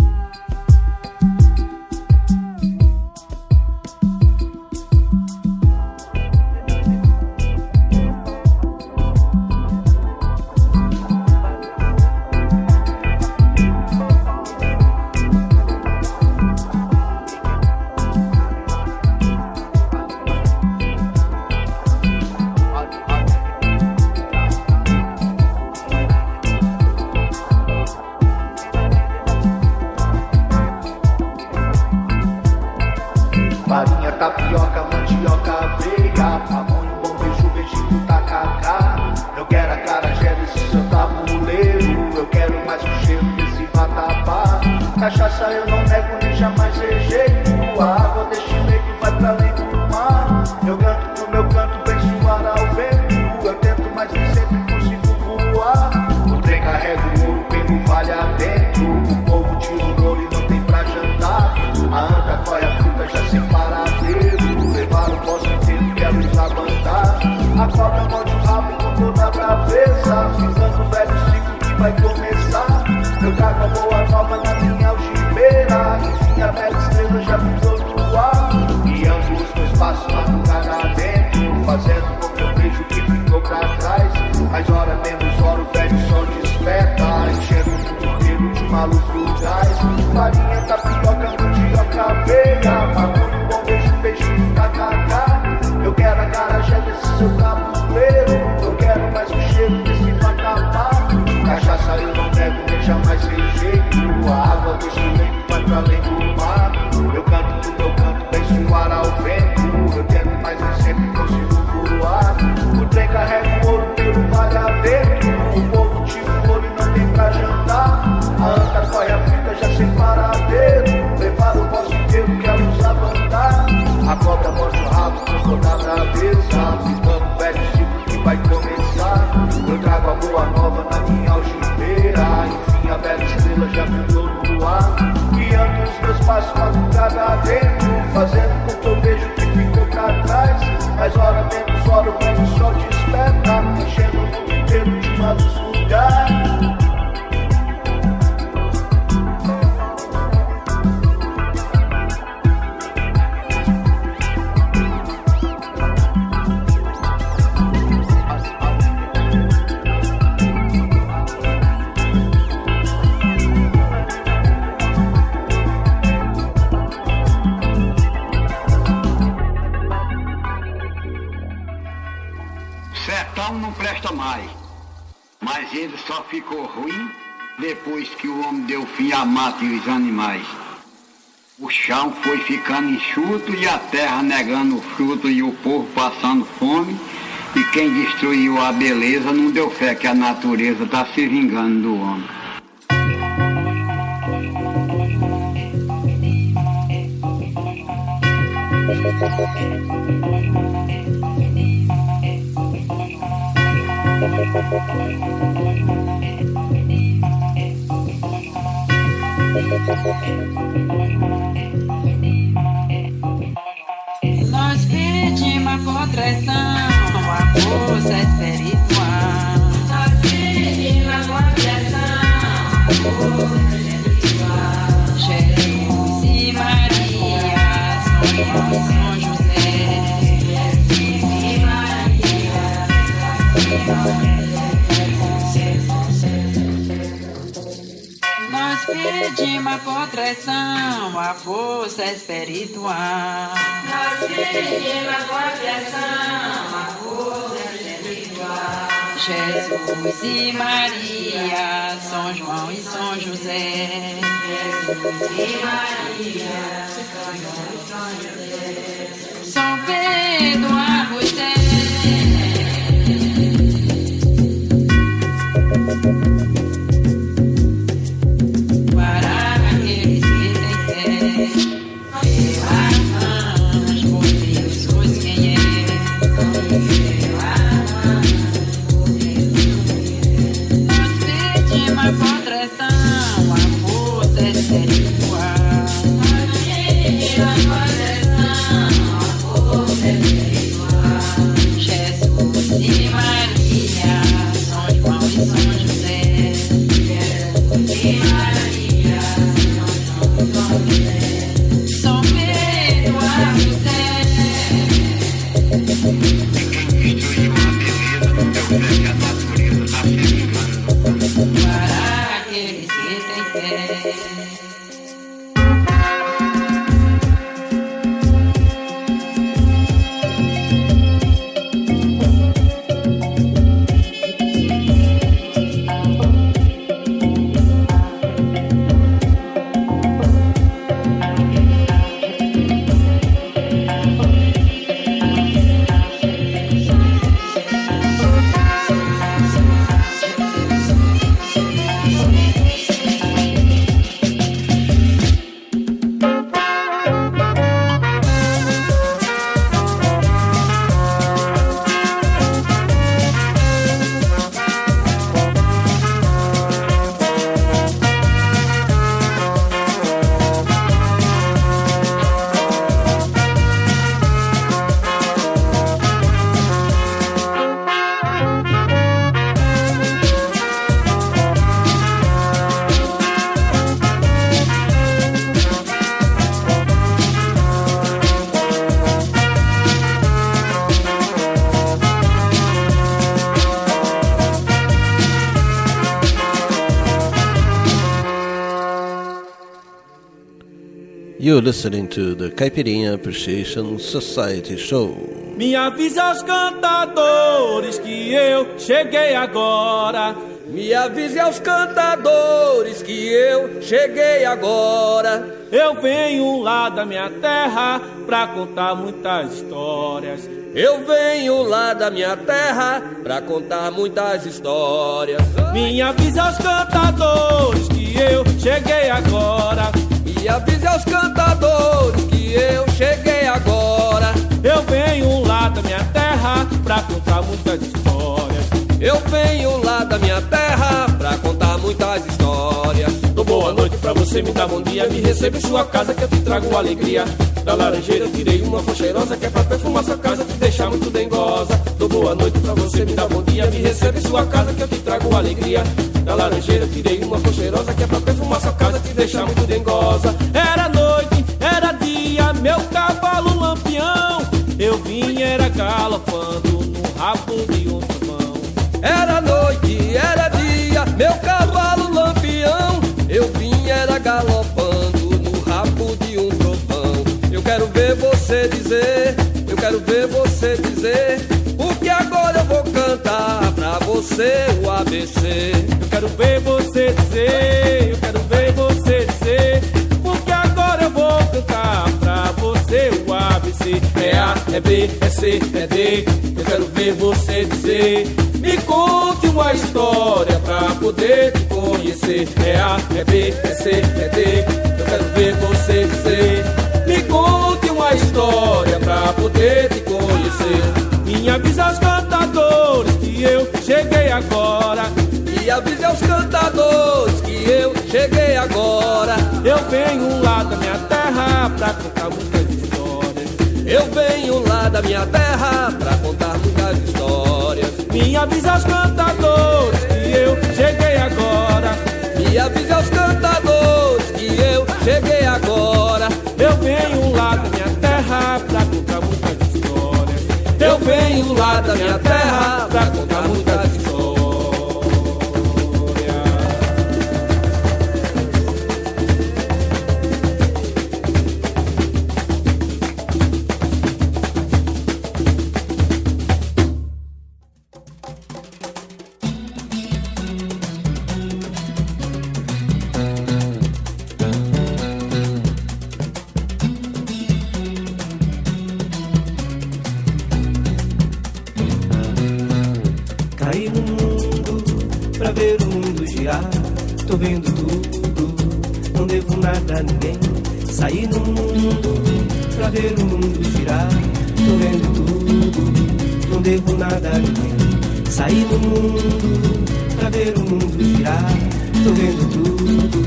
F: Farinha, tapioca, mandioca, aveia, pamonha, bom beijo, beijinho, tacacá. Eu quero acarajé desse seu tabuleiro, eu quero mais o cheiro desse vatapá. Cachaça eu não nego nem jamais rejeito, a água deste leito vai pra além do mar. Eu canto no meu canto, bem suar ao vento, eu tento, mas nem sempre consigo voar. O trem carrega o ouro pelo vale adentro, o povo tira o ouro e não tem pra jantar. A anta corre a fruta já sem paradeiro, levar o poço inteiro, quero desabandar. A cobra morde o rabo com toda a braveza, ficando velho ciclo que vai começar. Eu trago a boa nova na minha algibeira, enfim a velha estrela já pisou no ar. E ambos sem paradeiro, levar o posto inteiro que a luz abandonar. A cobra mostra o rabo, toda na cabeça, ficando velho ciclo que vai começar. Eu trago a boa nova na minha algibeira, enfim a bela estrela já brilhou no ar, guiando os meus passos madrugada dentro, fazendo com que eu vejo que ficou pra trás. Mas hora menos hora o velho sol desperta, enchendo o mundo inteiro de uma luz vulgar.
O: Não presta mais, mas ele só ficou ruim depois que o homem deu fim à mata e os animais. O chão foi ficando enxuto e a terra negando o fruto e o povo passando fome, e quem destruiu a beleza não deu fé que a natureza está se vingando do homem.
P: Nós pedimos a proteção, a força espiritual. Nós pedimos a proteção, a força espiritual. Jesus e Maria, São José. Jesus e Maria, nós pedimos a proteção, a força espiritual. Nós pedimos a proteção, a força espiritual. Jesus e Maria, São João e São José. Jesus e Maria, São João e São José. São Pedro a você.
D: You're listening to the Caipirinha Appreciation Society Show.
B: Me avisa aos cantadores que eu cheguei agora. Me avise aos cantadores que eu cheguei agora. Eu venho lá da minha terra pra contar muitas histórias. Eu venho lá da minha terra pra contar muitas histórias. Me avise aos cantadores que eu cheguei agora. avise aos cantadores que eu cheguei agora.
Q: Eu venho lá da minha terra pra contar muitas histórias.
B: Eu venho lá da minha terra pra contar muitas histórias.
Q: Dou boa noite pra você, me dá bom dia, me receba em sua casa que eu te trago alegria. Da laranjeira eu tirei uma flor cheirosa que é pra perfumar sua casa, te deixar muito dengosa. Dou boa noite pra você, me dá bom dia, me receba em sua casa que eu te trago alegria. Da laranjeira eu tirei uma flor cheirosa que é pra perfumar sua casa, te deixar muito dengosa. Era noite, era dia, meu cavalo lampião, eu vinha era galopando no rabo de um trovão.
B: Era noite, era dia, meu cavalo lampião, eu vinha era galopando no rabo de um trovão. Eu quero ver você dizer, eu quero ver você dizer, porque agora eu vou cantar pra você o ABC.
Q: Eu quero ver você dizer, eu quero ver você dizer, porque agora eu vou cantar pra você o ABC.
B: É A, é B, é C, é D, eu quero ver você dizer. Me conte uma história pra poder te conhecer. É A, é B, é C, é D, eu quero ver você dizer. Me conte uma história pra poder te conhecer.
Q: Me avisa aos cantadores que eu cheguei agora.
B: Me avisa aos cantadores que eu cheguei agora.
Q: Eu venho lá da minha terra pra contar muitas histórias.
B: Eu venho lá da minha terra pra contar muitas histórias.
Q: Me avisa aos cantadores que eu cheguei agora.
B: Me avisa aos cantadores que eu cheguei agora.
Q: Eu venho lá da minha terra pra contar muitas histórias.
B: Eu venho lá da minha terra pra contar muitas histórias.
R: Caí no mundo pra ver o mundo girar. Tô vendo tudo, não devo nada a ninguém. Saí no mundo pra ver o mundo girar. Tô vendo tudo, não devo nada a ninguém. Saí no mundo pra ver o mundo girar. Tô vendo tudo,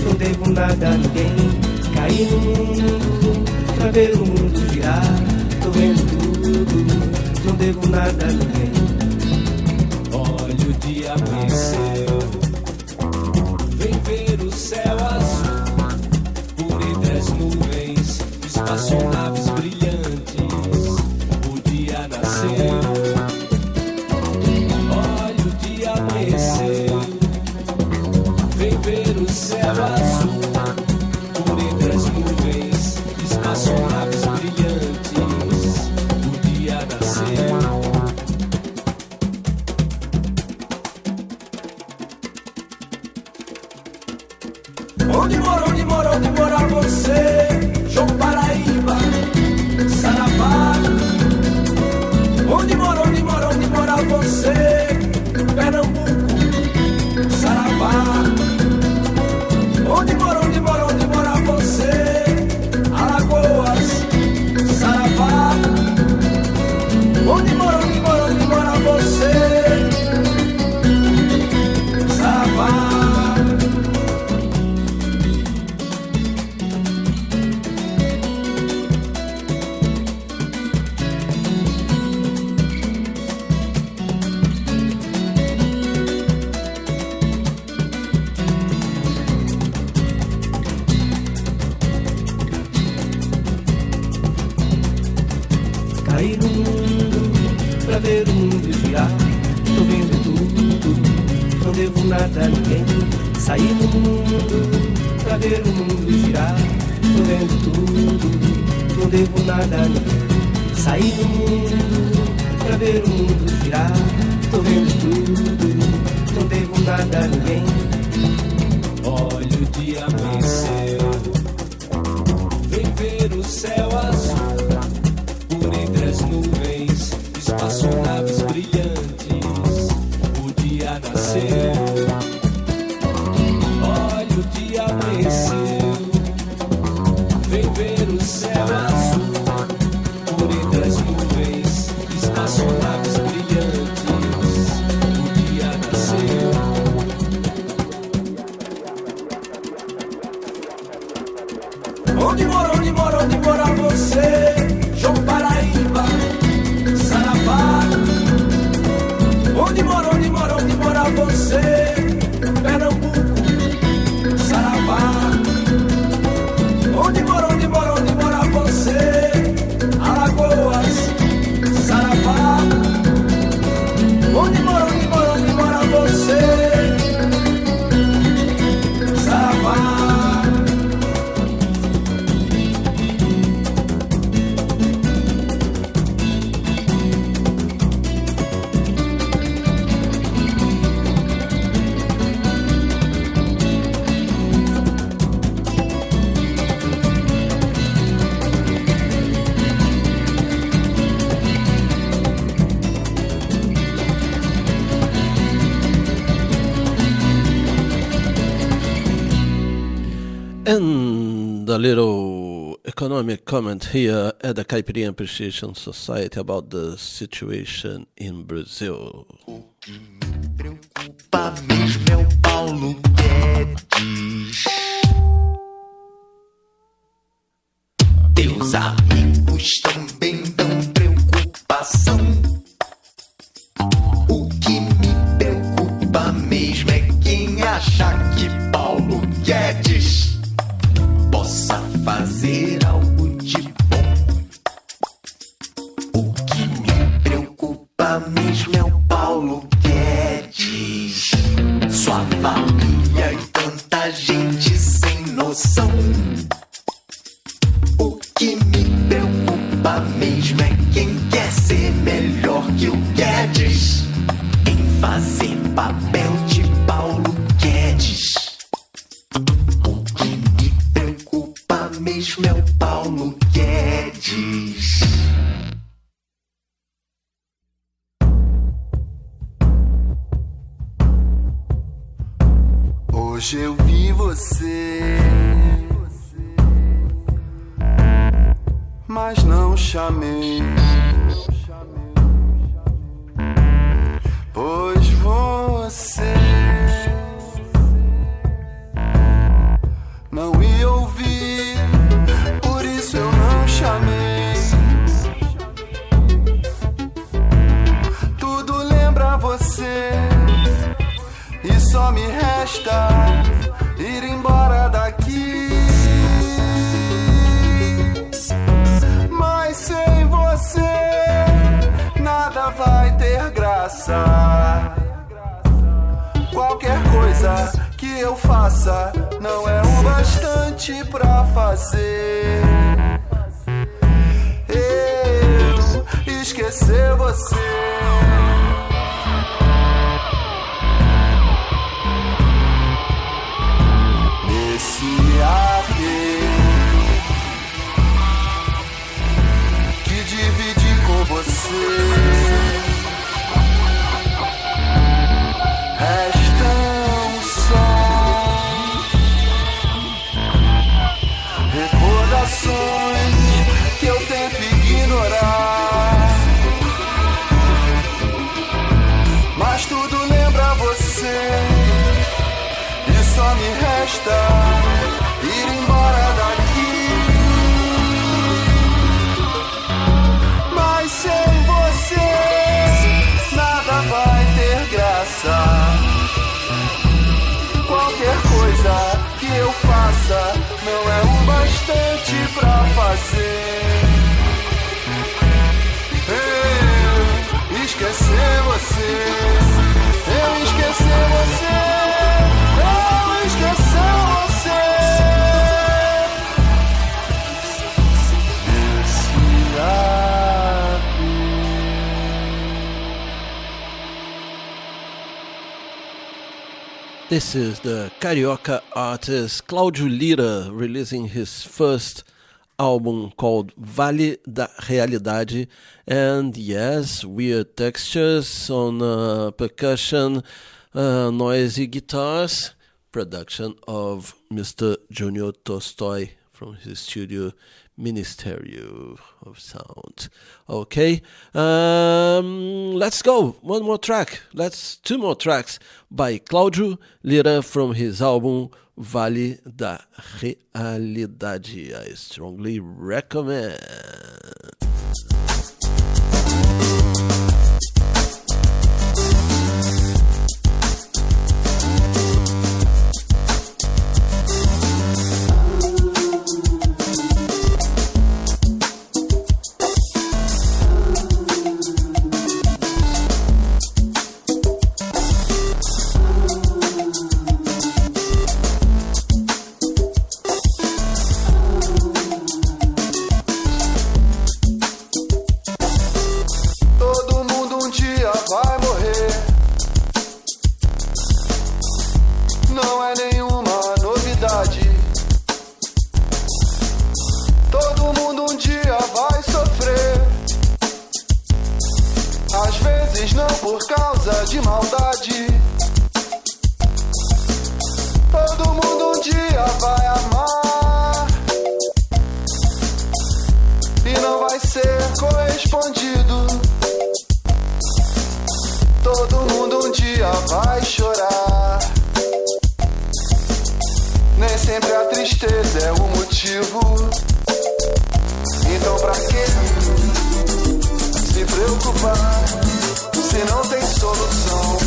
R: não devo nada a ninguém. Caí no mundo pra ver o mundo girar. Tô vendo tudo, não devo nada a ninguém.
S: Olha o dia amanheceu, vem ver o céu azul, por entre as nuvens, espaçonaves brilhantes, o dia nasceu. Olha o dia amanheceu, vem ver o céu azul, por entre as nuvens, espaçonaves brilhantes, o dia nasceu.
R: Onde mora você, João Paraíba, Saravá? Onde mora você, Pernambuco, Saravá? Onde mora você, Alagoas, Saravá? Onde mora você, Saravá? Caí no mundo pra ver o mundo girar. Tô vendo tudo, não devo nada a ninguém. Saí no mundo pra ver o mundo girar. Tô vendo tudo, não devo nada a ninguém. Saí no mundo pra ver o mundo girar. Tô vendo tudo, não devo nada a ninguém.
S: Olha o dia amanheceu, vem ver o céu azul, por entre as nuvens, espaçonaves brilhantes, o dia nasceu. Olha o dia amanheceu,
B: Onde mora você? João Paraíba, Saravá. Onde mora você? Pernambuco, Saravá. Onde mora você? Alagoas, Saravá. Onde mora você? Saravá.
D: And a little economic comment here at the Caipirinha Appreciation Society about the situation in Brazil.
F: O que me preocupa mesmo é o Paulo Guedes. Teus amigos também dão preocupação. O que me preocupa mesmo é quem acha que Paulo Guedes possa fazer algo de bom. O que me preocupa mesmo é o Paulo Guedes. Sua família e tanta gente sem noção. O que me preocupa mesmo é quem quer ser melhor que o Guedes em fazer papel de Paulo Guedes. Mesmo é o Paulo Guedes. Hoje eu vi você, mas não chamei, pois você não ia ouvir. Por isso eu não chamei. Tudo lembra você e só me resta ir embora daqui. Mas sem você nada vai ter graça. Qualquer coisa que eu faça não é o bastante pra fazer eu esquecer você. Nesse adeus que dividi com você, restam só recordações que eu tento ignorar, mas tudo lembra você e só me resta ir embora daqui. Mas sem você nada vai ter graça. Qualquer coisa que eu faça não é o bastante pra fazer eu esquecer você. Eu esquecer você. Eu esquecer você. Esse
D: This is the Carioca artist Cláudio Lira releasing his first album called Vale da Realidade, and yes, weird textures on percussion, noisy guitars, production of Mr. Junior Tolstoy from his studio Ministério of Sound. Okay, let's go. One more track. Two more tracks by Cláudio Lira from his album Vale da Realidade. I strongly recommend.
F: Se não tem solução.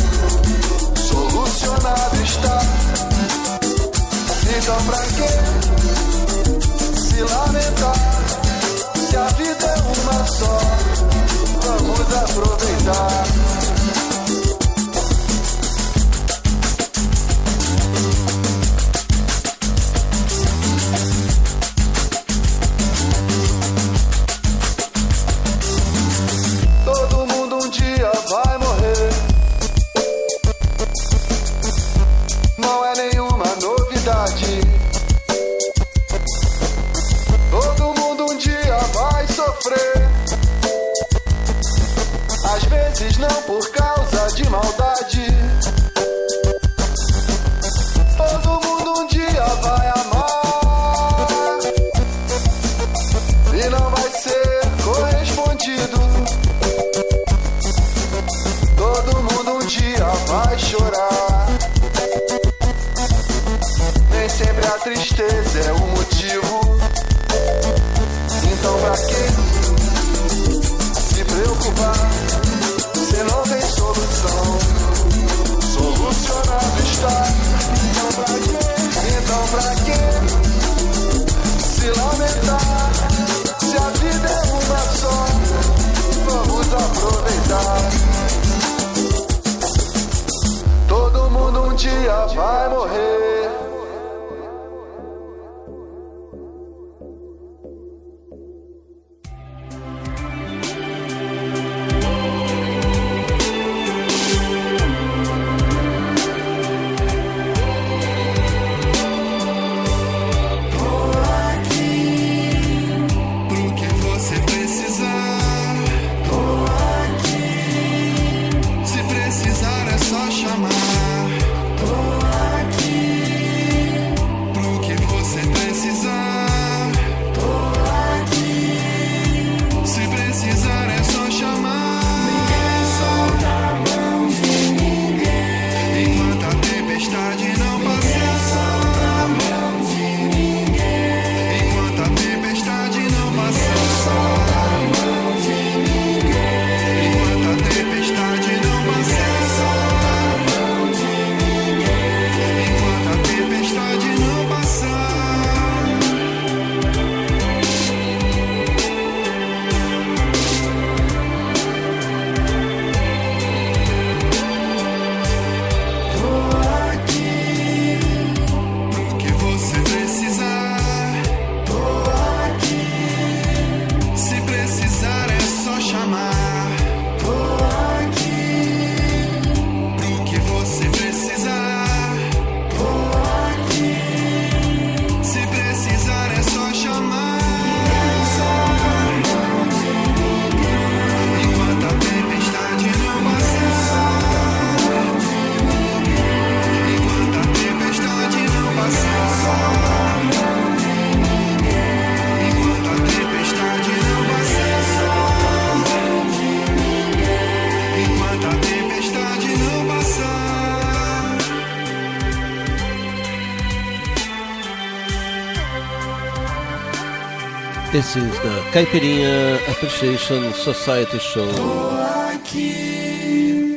D: This is the Caipirinha Appreciation Society show.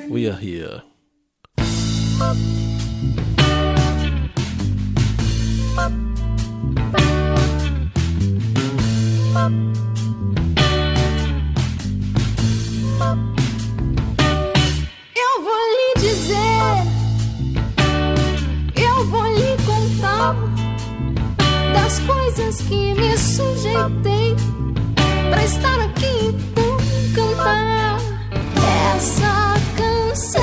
D: We are here.
K: Eu vou lhe dizer, eu vou lhe contar das coisas que me sujeitei pra estar aqui então cantar essa canção,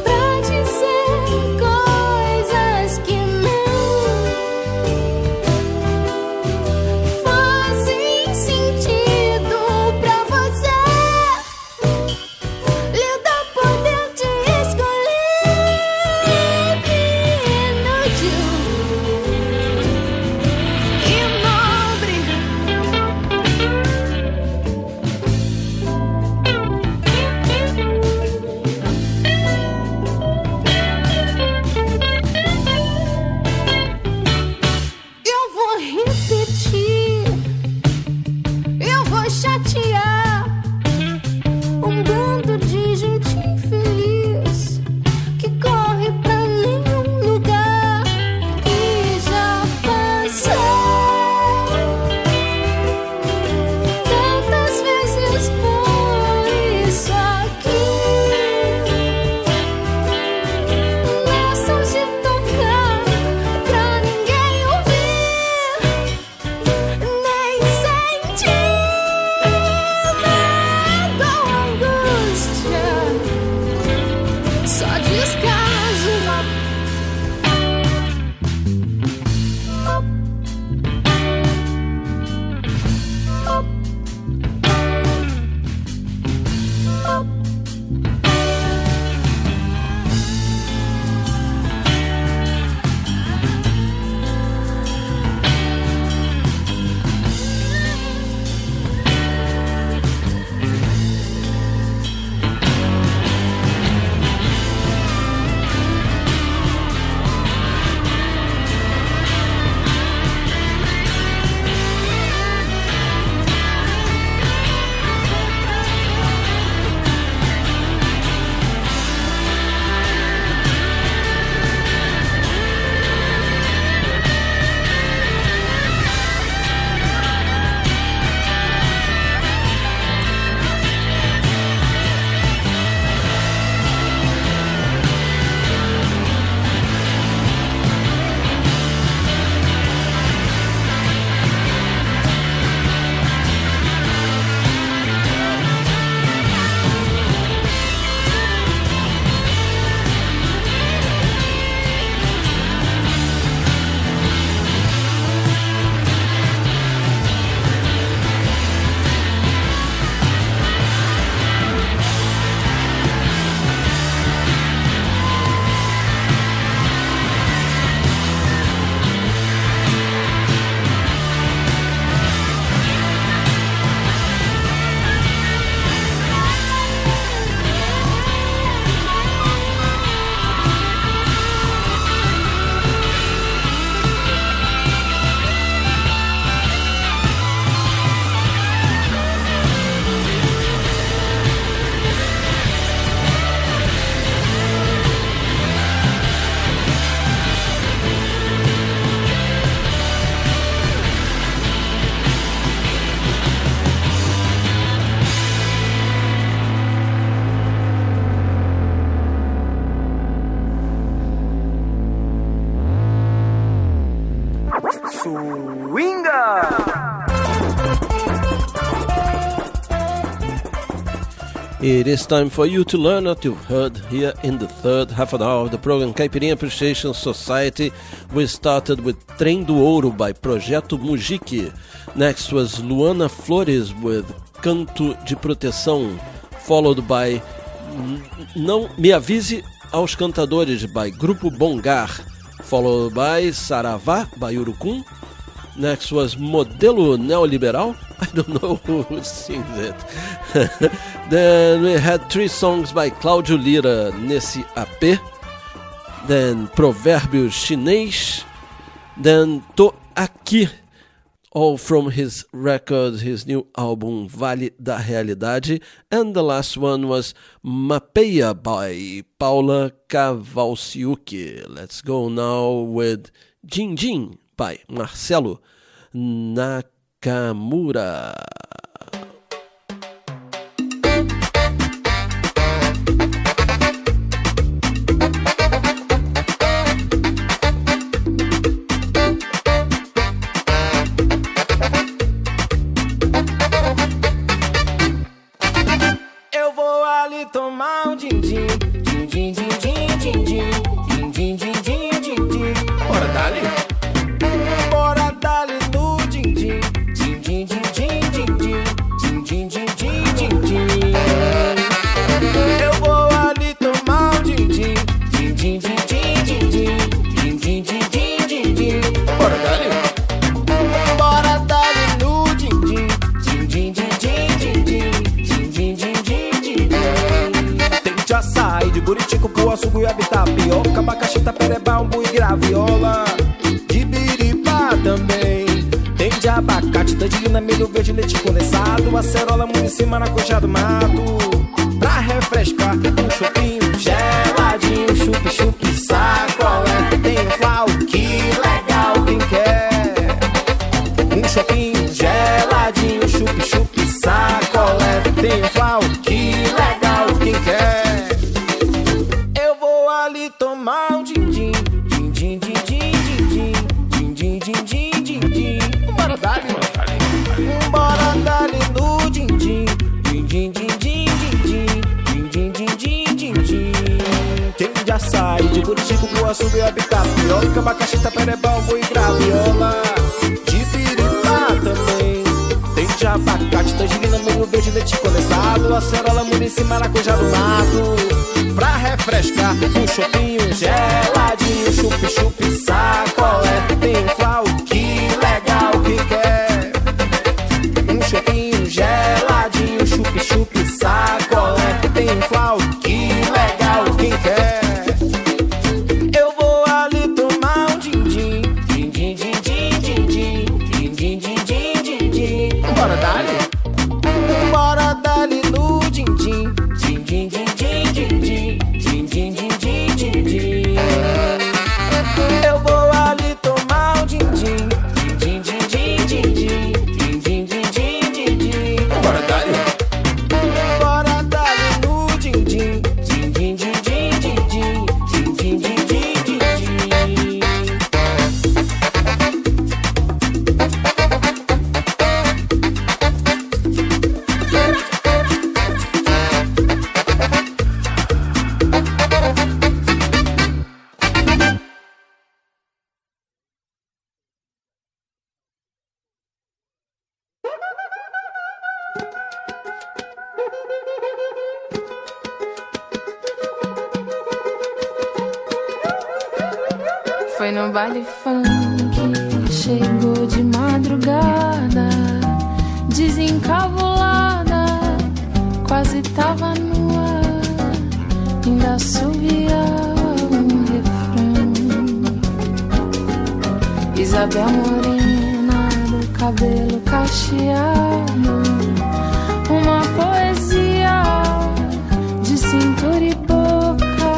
K: pra dizer coisas que não fazem sentido pra você. Lhe dá poder de escolher inútil e nobre. Eu vou repetir, eu vou chatear um bando de gente infeliz que corre pra nenhum lugar e já passou tantas vezes por isso aqui. Nessas de tocar pra ninguém ouvir, nem sentir medo ou angústia, só descaso.
D: It is time for you to learn what you've heard here in the third half of the hour of the program Caipirinha Appreciation Society. We started with Trem do Ouro by Projeto Mujique. Next was Luana Flores with Canto de Proteção, followed by Não Me Avise aos Cantadores by Grupo Bongar, followed by Saravá by Urucum. Next was Modelo Neoliberal. I don't know who sings it. Then we had 3 songs by Cláudio Lira nesse AP. Then Provérbio Chinês. Then Tô aqui, all from his record, his new album Vale da Realidade, and the last one was Mapeia by Paula Cavalciucchi. Let's go now with Jin Jin by Marcelo Nakamura.
T: Tomar um din-din, din-din, din-din, din-din, din-din, din-din, din-din. Bora dali. Bora dali no din-din, din-din, din-din, din-din, din-din, din-din, din-din. Eu vou ali tomar um din-din, din-din, din-din, din-din, din-din, din-din, din-din. Bora dali. Bora dali no din-din, din-din, din-din, din-din, din-din, din-din, din-din. Açaí de buritico, cupuaçu, goiaba, tapioca, abacaxi, taperebá, umbu e graviola. De biripá também tem de abacate, tangerina, milho verde, leite condensado, acerola, munici, maracujá do mato. Pra refrescar, um chupinho geladinho, chup-chup, sacolé. Tem um flau, que legal, quem quer? Um chupinho geladinho, chup-chup, sacolé. Tem um flau, que legal, quem quer? Tomar um din-din, din-din, din-din, din-din, din-din, din-din, din-din. Bora dali, bora dali no din-din, din-din, din-din, din-din, din-din, din-din, din-din. Tem de açaí, de buritico, cupuaçu, goiaba, tapioca, abacaxi, taperebá, umbu e graviola. De biripá também tem de abacate, tangerina, milho verde, leite condensado, acerola, munici, maracujá do mato. Pra refrescar, um chopinho geladinho, chup-chup, sacolé. Tem um flau, que legal, quem quer? Um chopinho geladinho, chup-chup, sacolé. Tem um flau, que legal, quem quer? Eu vou ali tomar um din-din, din-din, din-din, din-din, din-din, din-din, din-din. Bora dali, bora dali no din-din, din-din, din-din, din-din. Eu vou ali tomar um din-din, din-din, din-din, din-din, din-din, din-din, din-din. Bora dali, bora dali no din-din, din-din, din-din, din-din, din-din, din-din, din-din.
M: Foi no baile funk, chegou de madrugada, desencabulada, quase tava nua, ainda assobiava um refrão. Isabel morena, do cabelo cacheado, uma poesia de cintura e boca,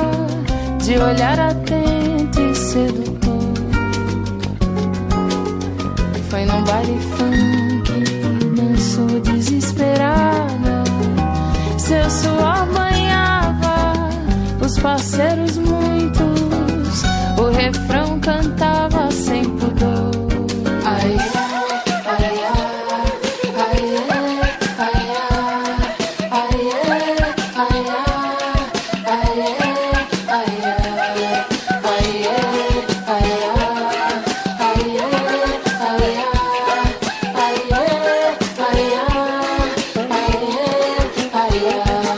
M: de olhar atento e sedutor. Foi num baile funk, dançou desesperada, seu suor banhava os parceiros muitos, o refrão cantava sem pudor. Ai, ai,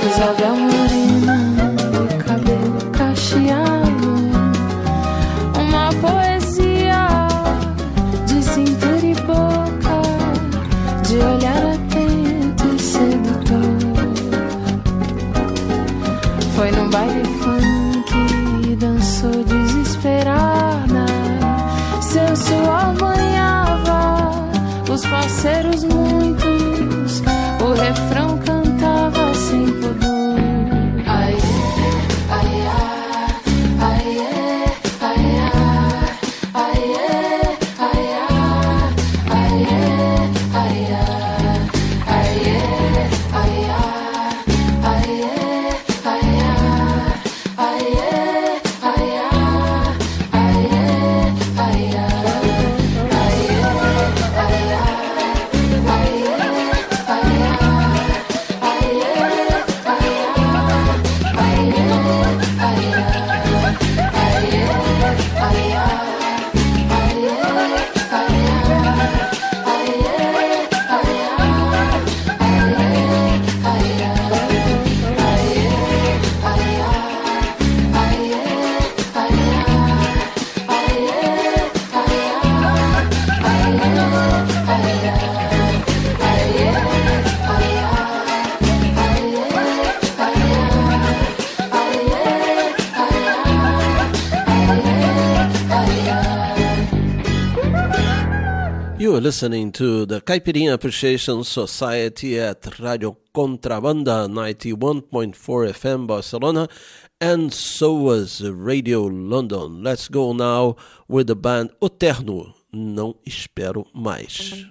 M: Isabel morena, do cabelo cacheado, uma poesia de cintura e boca, de olhar atento e sedutor. Foi num baile funk, dançou desesperada, seu suor banhado parceiros muitos, o refrão cantava sem pudor. Ai, ai, ai, ai, ai, ai,
D: You are listening to the Caipirinha Appreciation Society at Radio Contrabanda 91.4 FM Barcelona, and so was Radio London. Let's go now with the band O Terno, Não Espero Mais.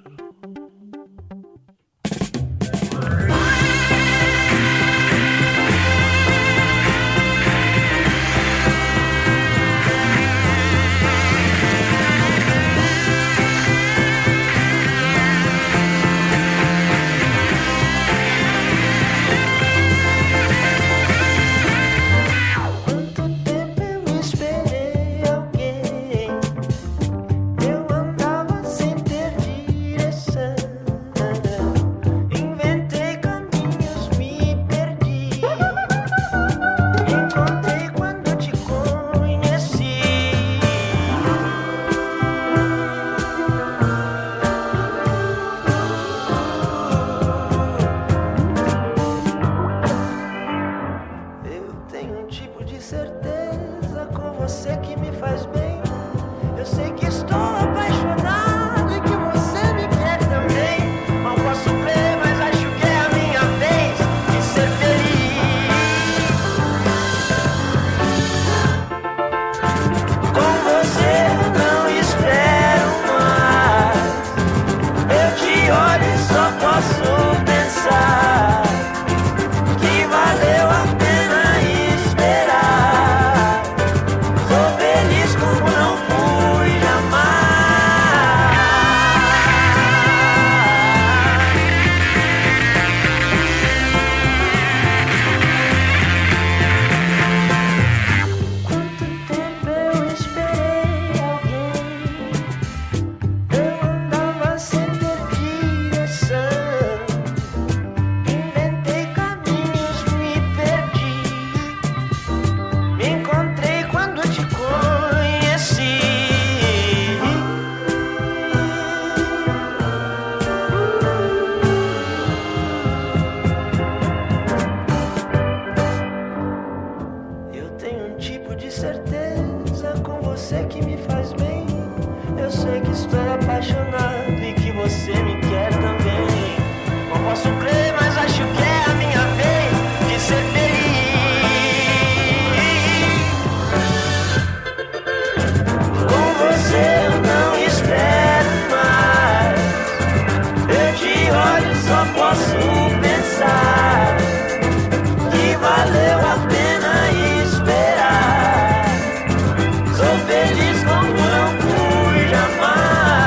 T: Sou feliz como não fui jamais.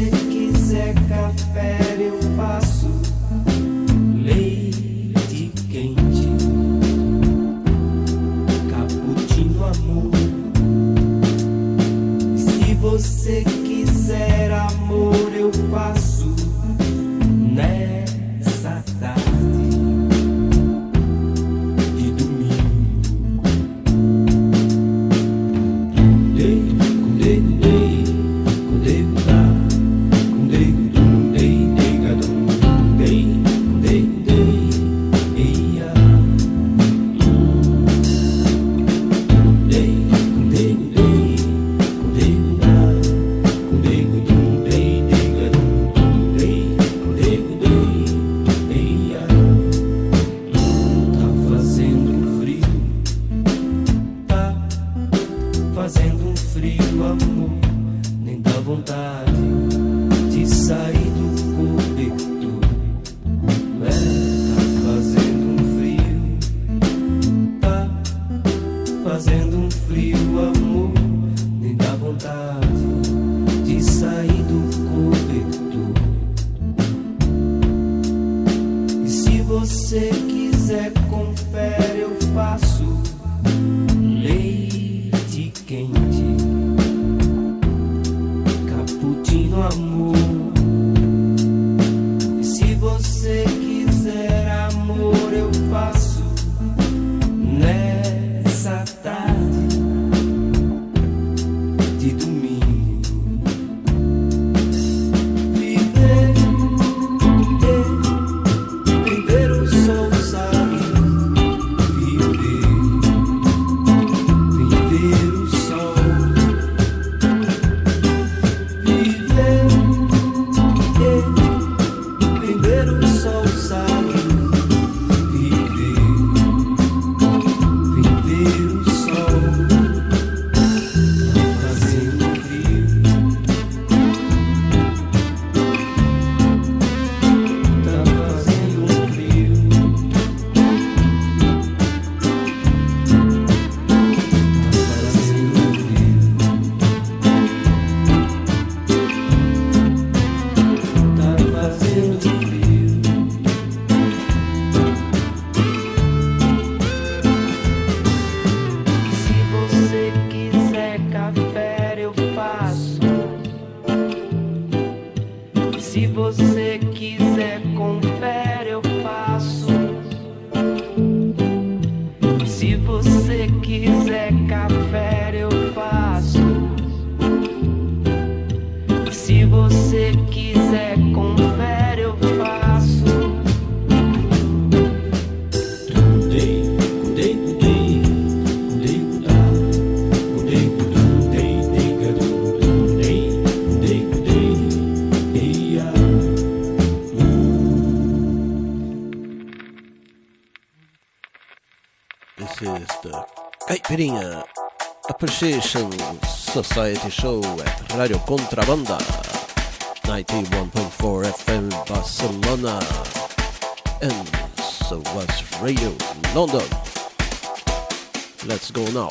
R: você quiser café, eu faço leite quente, cappuccino amor. E se você quiser amor, eu faço nessa tarde de domingo. Fazendo um frio, amor, nem dá vontade de sair do cobertor. Tá fazendo um frio, tá fazendo um frio, amor, nem dá vontade de sair do cobertor. E se você quiser confere, eu faço leite quente, cappuccino amor. E se você quiser amor, eu faço nessa tarde de domingo. Viver o sol sair, viver o sol, viver o sol sair, viver o sol, fazendo frio, tá fazendo frio. Se você quiser café, eu faço. Se você quiser confere, eu faço. Se você quiser café, eu faço. Se você quiser confere, eu faço.
D: This is the Caipirinha Appreciation Society Show at Radio Contrabanda 91.4 FM Barcelona and so was Radio London. Let's go now.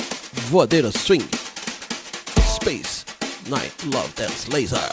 D: Voadeira Swing, Space Night Love Dance Laser.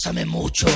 U: Bésame mucho.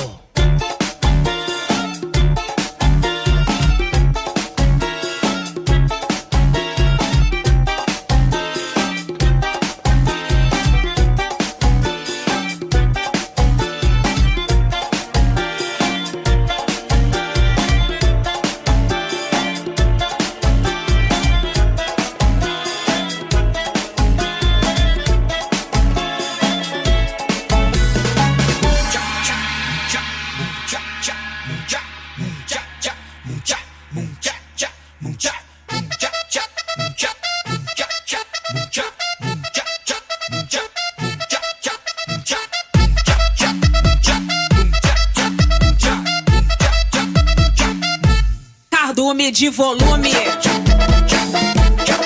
C: Cardume de volume.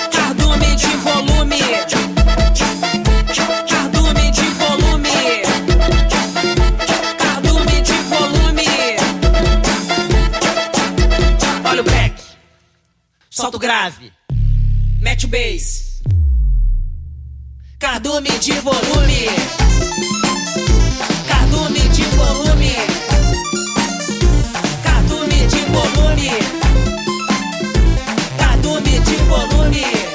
C: Cardume de volume. Cardume de volume. Cardume de volume. Olha o back. Solta o grave. Mete o bass. Cardume de volume. Cardume de volume. Cardume de volume. Cardume de volume.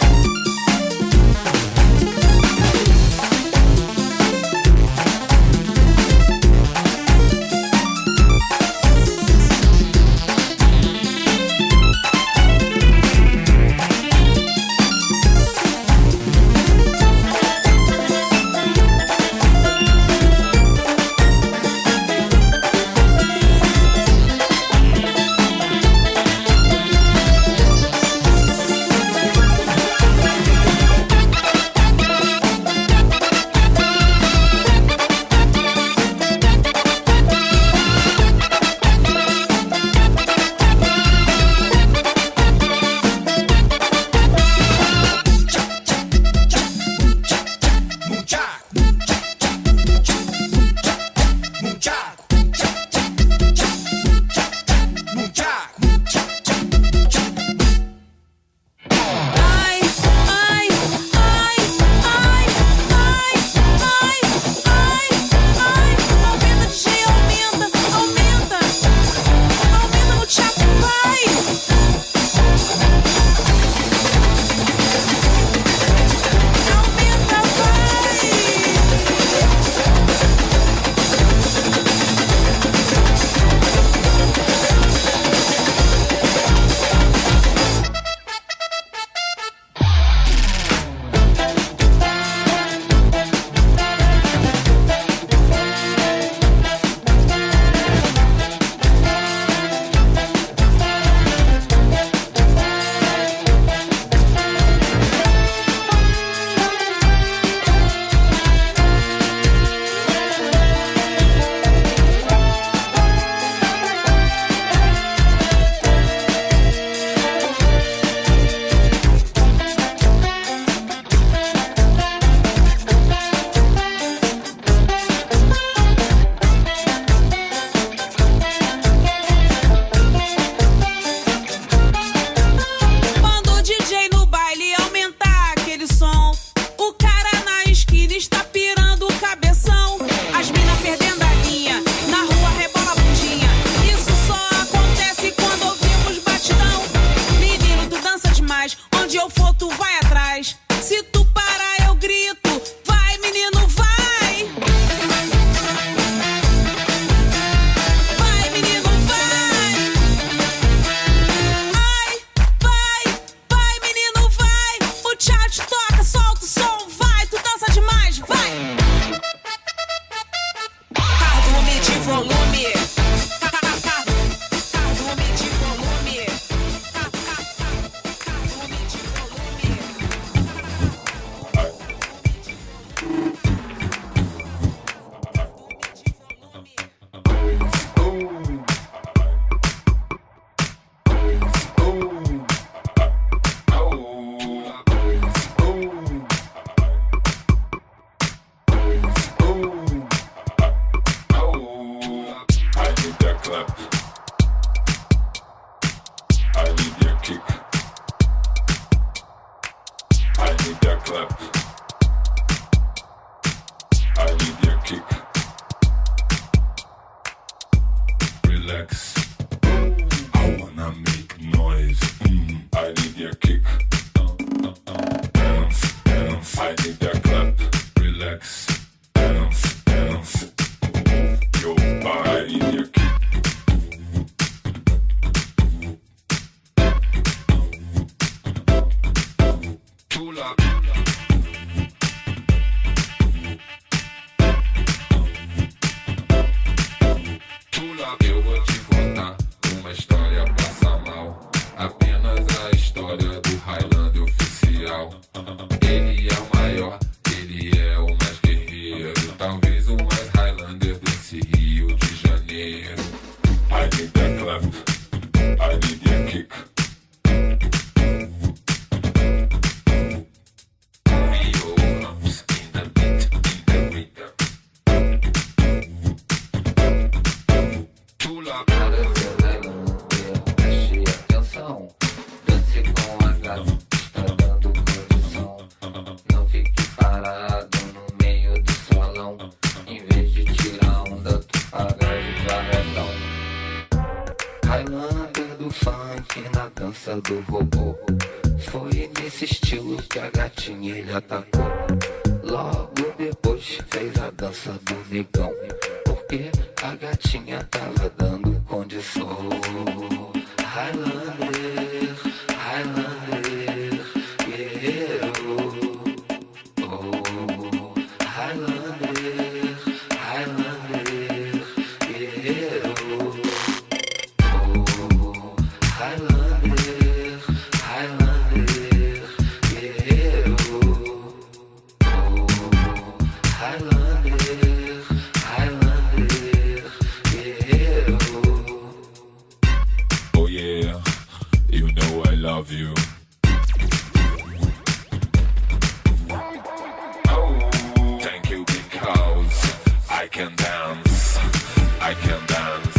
U: I need that clap. I need your kick. Highlander do funk na dança do robô. Foi nesse estilo que a gatinha ele atacou. Logo depois fez a dança do negão, porque a gatinha tava dando condição. Highlander, Highlander, guerreiro. Oh, Highlander, Highlander, guerreiro. Oh, Highlander, Highlander, guerreiro. Highlander, Highlander, guerreiro.
S: Oh yeah, you know I love you. Oh, thank you because I can dance, I can dance.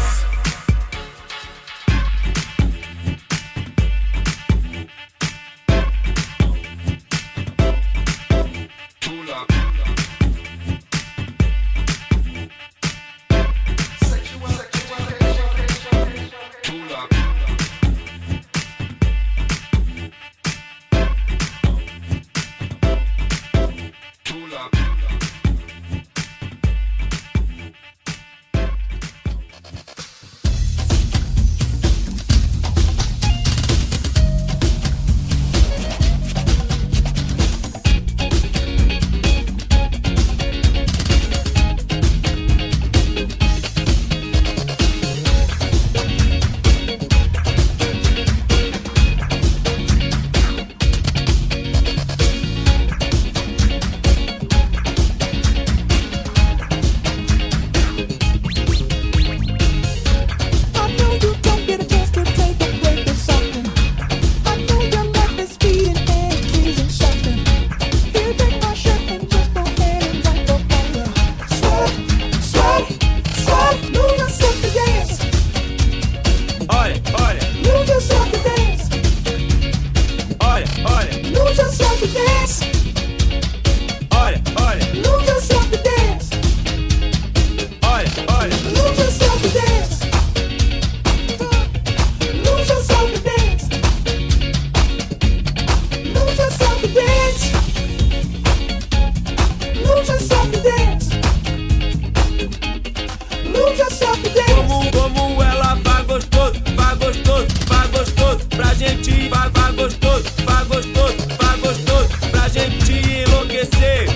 B: Como ela vai gostoso, vai gostoso, vai gostoso pra gente, vai gostoso, vai gostoso, vai gostoso pra gente enlouquecer.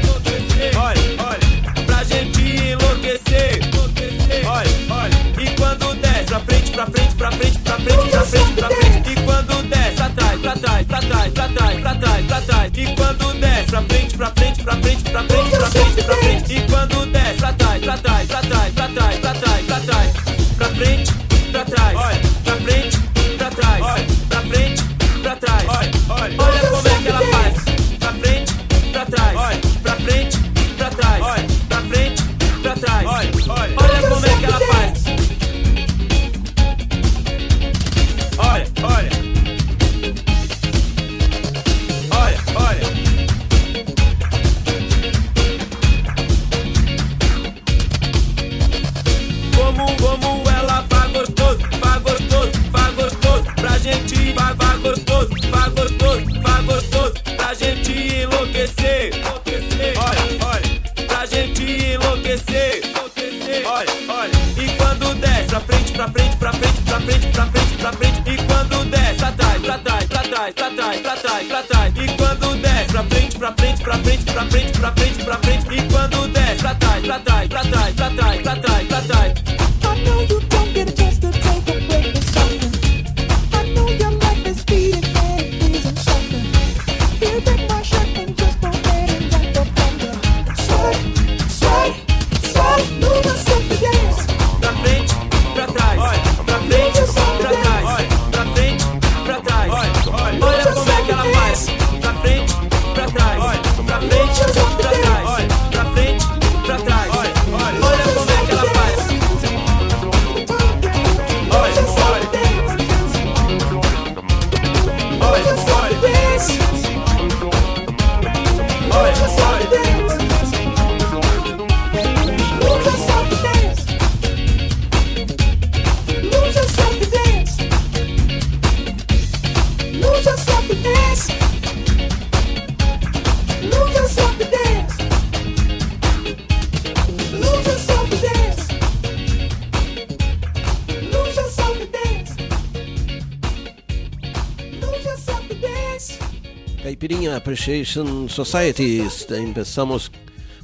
B: Olha, olha, pra gente enlouquecer. Olha, olha, e quando desce pra frente, pra frente, pra frente, pra frente, pra frente, pra frente, e quando desce pra trás, pra trás, pra trás, pra trás, pra trás, pra trás, e quando desce pra frente, pra frente, pra frente, pra frente, pra frente, pra frente, e quando desce pra trás, pra trás, pra trás, pra trás, pra trás, pra trás, pra frente, pra trás, olha, pra frente, pra trás, olha, pra frente, pra trás, olha, olha, olha como é que ela faz, pra frente, pra trás, olha, pra frente, pra trás, olha, pra frente, pra trás, olha, olha, olha como é que ela faz, olha, olha, olha, olha. Como ela vai gostoso, vai gostoso, vai gostoso pra gente, vai gostoso, vai gostoso, vai gostoso pra gente enlouquecer. Olha, olha, pra gente enlouquecer. Olha, olha, e quando desce pra frente, pra frente, pra frente, pra frente, pra frente, pra frente, e quando desce pra trás, pra trás, pra trás, pra trás, pra trás, pra trás, e quando desce pra frente, pra frente, pra frente, pra frente, pra frente, pra frente, e quando desce pra trás, pra trás, pra trás, pra trás, pra trás, pra trás.
V: I know you don't get a chance to take a break with something. I know your life is speeding and freezing something. You take my shirt and just go ahead and wipe up on the sway, sway, sway, move yourself to dance.
B: Pra frente, pra trás, pra frente, pra trás, pra frente, pra trás. Olha como é que ela faz. Pra frente, pra trás, pra frente, pra trás, pra frente, pra trás. Olha como é que ela faz.
D: Caipirinha Appreciation Society.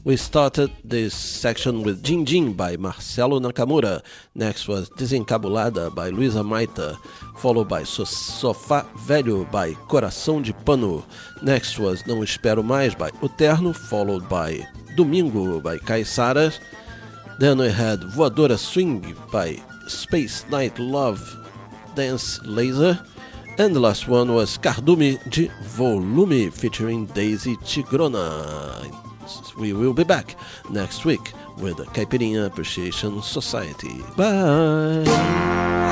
D: We started this section with Jin Jin by Marcelo Nakamura. Next was Desencabulada by Luísa Maita, followed by Sofá Velho by Coração de Pano. Next was Não Espero Mais by O Terno, followed by Domingo by Caiçaras. Then we had Voadora Swing by Space Night Love Dance Laser. And the last one was Cardume de Volume featuring Daisy Tigrona. We will be back next week with the Caipirinha Appreciation Society. Bye!